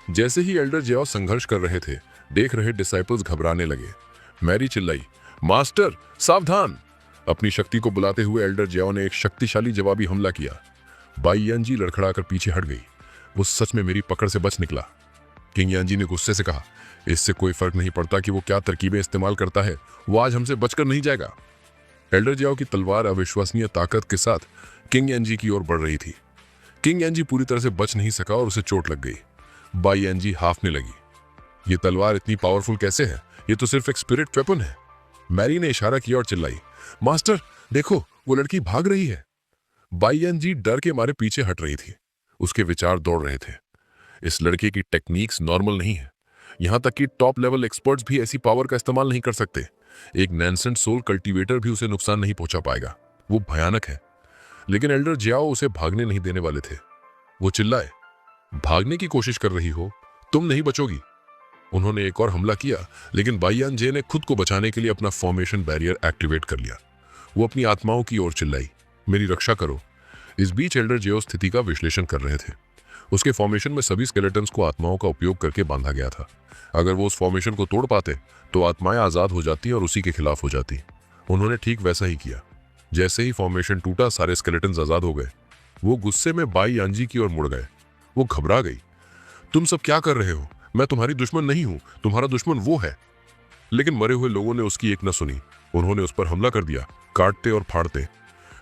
जैसे ही एल्डर जियाओ संघर्ष कर रहे थे, देख रहे डिसाइपल्स घबराने लगे। मैरी चिल्लाई, मास्टर सावधान। अपनी शक्ति को बुलाते हुए एल्डर जियाओ ने एक शक्तिशाली जवाबी हमला किया। बाई यानजी लड़खड़ाकर पीछे हट गई। वो सच में मेरी पकड़ से बच निकला। किंग यानजी ने गुस्से से कहा, इससे कोई फर्क नहीं पड़ता कि वो क्या तरकीबें इस्तेमाल करता है, वो आज हमसे बचकर नहीं जाएगा। एल्डर जियाओ की तलवार अविश्वसनीय ताकत के साथ किंग यानजी की ओर बढ़ रही थी। किंग यानजी पूरी तरह से बच नहीं सका और उसे चोट लग गई। बाई यानजी हाफने लगी, ये तलवार इतनी पावरफुल कैसे है? ये तो सिर्फ एक स्पिरिट वेपन है। मैरी ने इशारा किया और चिल्लाई, मास्टर देखो, वो लड़की भाग रही है। बाई यानजी डर के मारे पीछे हट रही थी। उसके विचार दौड़ रहे थे, इस लड़के की टेक्निक्स नॉर्मल नहीं है। यहां तक कि टॉप लेवल एक्सपर्ट्स भी ऐसी पावर का इस्तेमाल नहीं कर सकते। एक नैनसेंट सोल कल्टीवेटर भी उसे नुकसान नहीं पहुंचा पाएगा। वो भयानक है। लेकिन एल्डर जियाओ उसे भागने नहीं देने वाले थे। वो चिल्लाए, भागने की कोशिश कर रही हो, तुम नहीं बचोगी। उन्होंने एक और हमला किया, लेकिन बाई यानजे ने खुद को बचाने के लिए अपना फॉर्मेशन बैरियर एक्टिवेट कर लिया। वो अपनी आत्माओं की ओर चिल्लाई, मेरी रक्षा करो। इस बीच एल्डर जियाओ स्थिति का विश्लेषण कर रहे थे। उसके फॉर्मेशन में सभी स्केलेटन्स को आत्माओं का उपयोग करके बांधा गया था। अगर वो उस फॉर्मेशन को तोड़ पाते तो आत्माएं आजाद हो जाती और उसी के खिलाफ हो जाती। उन्होंने ठीक वैसा ही किया। जैसे ही फॉर्मेशन टूटा, सारे स्केलेटन्स आजाद हो गए। वो गुस्से में बाई यानजी की ओर मुड़ गए। वो घबरा गई, तुम सब क्या कर रहे हो? मैं तुम्हारी दुश्मन नहीं हूं, तुम्हारा दुश्मन वो है। लेकिन मरे हुए लोगों ने उसकी एक न सुनी। उन्होंने उस पर हमला कर दिया, काटते और फाड़ते।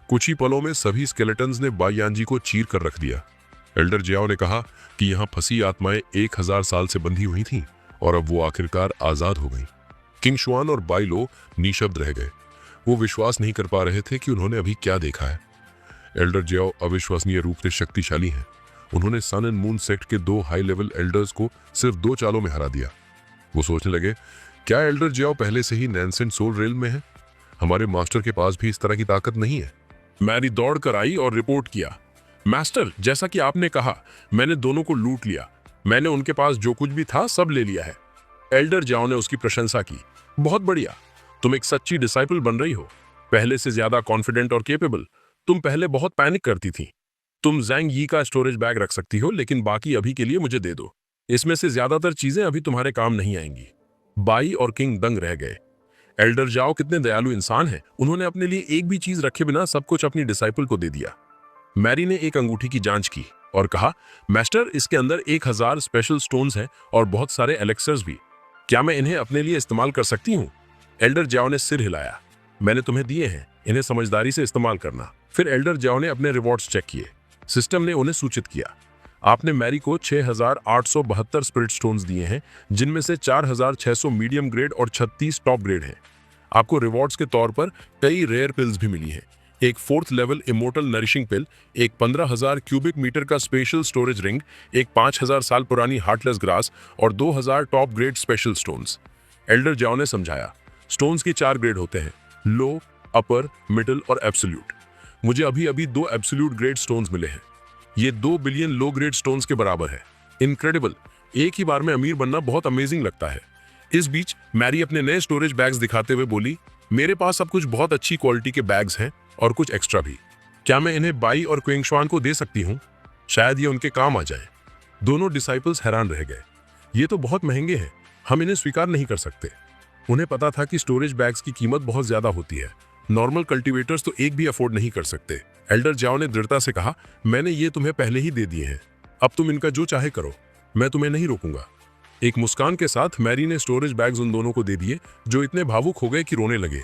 कुछ ही पलों में सभी स्केलेटन्स ने बाई यानजी को चीर कर रख दिया। एल्डर जियाओ ने कहा कि यहाँ फंसी आत्माएं 1000 साल से बंधी हुई थीं और अब वो आखिरकार आजाद हो गई। किंग शुआन और बाई लो निशब्द रह गए। वो विश्वास नहीं कर पा रहे थे कि उन्होंने अभी क्या देखा है। एल्डर जियाओ अविश्वसनीय रूप से शक्तिशाली हैं। उन्होंने सन एंड मून सेक्ट के 2 हाई लेवल एल्डर्स को सिर्फ 2 चालों में हरा दिया। वो सोचने लगे, क्या एल्डर जियाओ पहले से ही नैनसेंट सोल रेल में है? हमारे मास्टर के पास भी इस तरह की ताकत नहीं है। मैरी दौड़ कर आई और रिपोर्ट किया, मास्टर जैसा कि आपने कहा, मैंने दोनों को लूट लिया। मैंने उनके पास जो कुछ भी था सब ले लिया है। एल्डर जियाओ ने उसकी प्रशंसा की, बहुत बढ़िया, तुम एक सच्ची डिसाइपल बन रही हो, पहले से ज्यादा कॉन्फिडेंट और केपेबल। तुम पहले बहुत पैनिक करती थी। तुम ज़ैंग यी का स्टोरेज बैग रख सकती हो, लेकिन बाकी अभी के लिए मुझे दे दो। इसमें से ज्यादातर चीजें अभी तुम्हारे काम नहीं आएंगी। बाई और किंग दंग रह गए। एल्डर जियाओ कितने दयालु इंसान हैं। उन्होंने अपने लिए एक भी चीज रखे बिना सब कुछ अपनी डिसाइपल को दे दिया। मैरी ने एक अंगूठी की जांच की और कहा, मास्टर इसके अंदर 1000 स्पेशल स्टोन्स हैं और बहुत सारे एलेक्सर्स भी। क्या मैं इन्हें अपने लिए इस्तेमाल कर सकती हूँ? एल्डर जियाओ ने सिर हिलाया, मैंने तुम्हें दिए हैं, इन्हें समझदारी से इस्तेमाल करना। फिर एल्डर जियाओ ने अपने रिवॉर्ड्स चेक किए। सिस्टम ने उन्हें सूचित किया, आपने मैरी को 6872 स्पिरिट स्टोन्स दिए हैं, जिनमें से 4600 मीडियम ग्रेड और 36 टॉप ग्रेड हैं। आपको रिवॉर्ड्स के तौर पर कई रेयर पिल्स भी मिली हैं। एक 4th level immortal nourishing pill, एक 15000 क्यूबिक मीटर का स्पेशल स्टोरेज रिंग, एक 5000 साल पुरानी हार्टलेस ग्रास और 2000 top grade special stones. Elder Jiao ने समझाया, स्टोन्स के 4 ग्रेड होते हैं, लो, अपर, मिडल और एब्सोल्यूट। मुझे अभी अभी 2 एब्सोल्यूट ग्रेड स्टोन्स मिले हैं। ये 2 बिलियन लो ग्रेड स्टोन्स के बराबर है। इनक्रेडिबल, एक ही बार में अमीर बनना बहुत अमेजिंग लगता है। इस बीच मैरी अपने नए स्टोरेज बैग्स दिखाते हुए बोली, मेरे पास अब कुछ बहुत अच्छी क्वालिटी के बैग्स हैं और कुछ एक्स्ट्रा भी। क्या मैं इन्हें बाई और क्विंग शुआन को दे सकती हूँ? शायद ये उनके काम आ जाए। दोनों डिसाइपल्स हैरान रह गए। ये तो बहुत महंगे हैं, हम इन्हें स्वीकार नहीं कर सकते। उन्हें पता था कि स्टोरेज बैग्स की कीमत बहुत ज्यादा होती है। नॉर्मल कल्टीवेटर्स तो एक भी अफोर्ड नहीं कर सकते। एल्डर जाओ ने दृढ़ता से कहा, मैंने ये तुम्हें पहले ही दे दिए हैं, अब तुम इनका जो चाहे करो, मैं तुम्हें नहीं रोकूंगा। एक मुस्कान के साथ मैरी ने स्टोरेज बैग्स उन दोनों को दे दिए, जो इतने भावुक हो गए कि रोने लगे।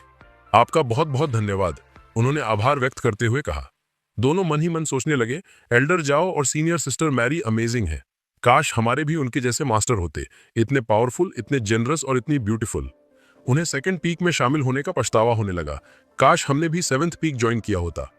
आपका बहुत बहुत धन्यवाद, उन्होंने आभार व्यक्त करते हुए कहा। दोनों मन ही मन सोचने लगे, एल्डर जाओ और सीनियर सिस्टर मैरी अमेजिंग है। काश हमारे भी उनके जैसे मास्टर होते, इतने पावरफुल, इतने जेनरस और इतनी ब्यूटीफुल। उन्हें सेकंड पीक में शामिल होने का पछतावा होने लगा। काश हमने भी 7th पीक ज्वाइन किया होता।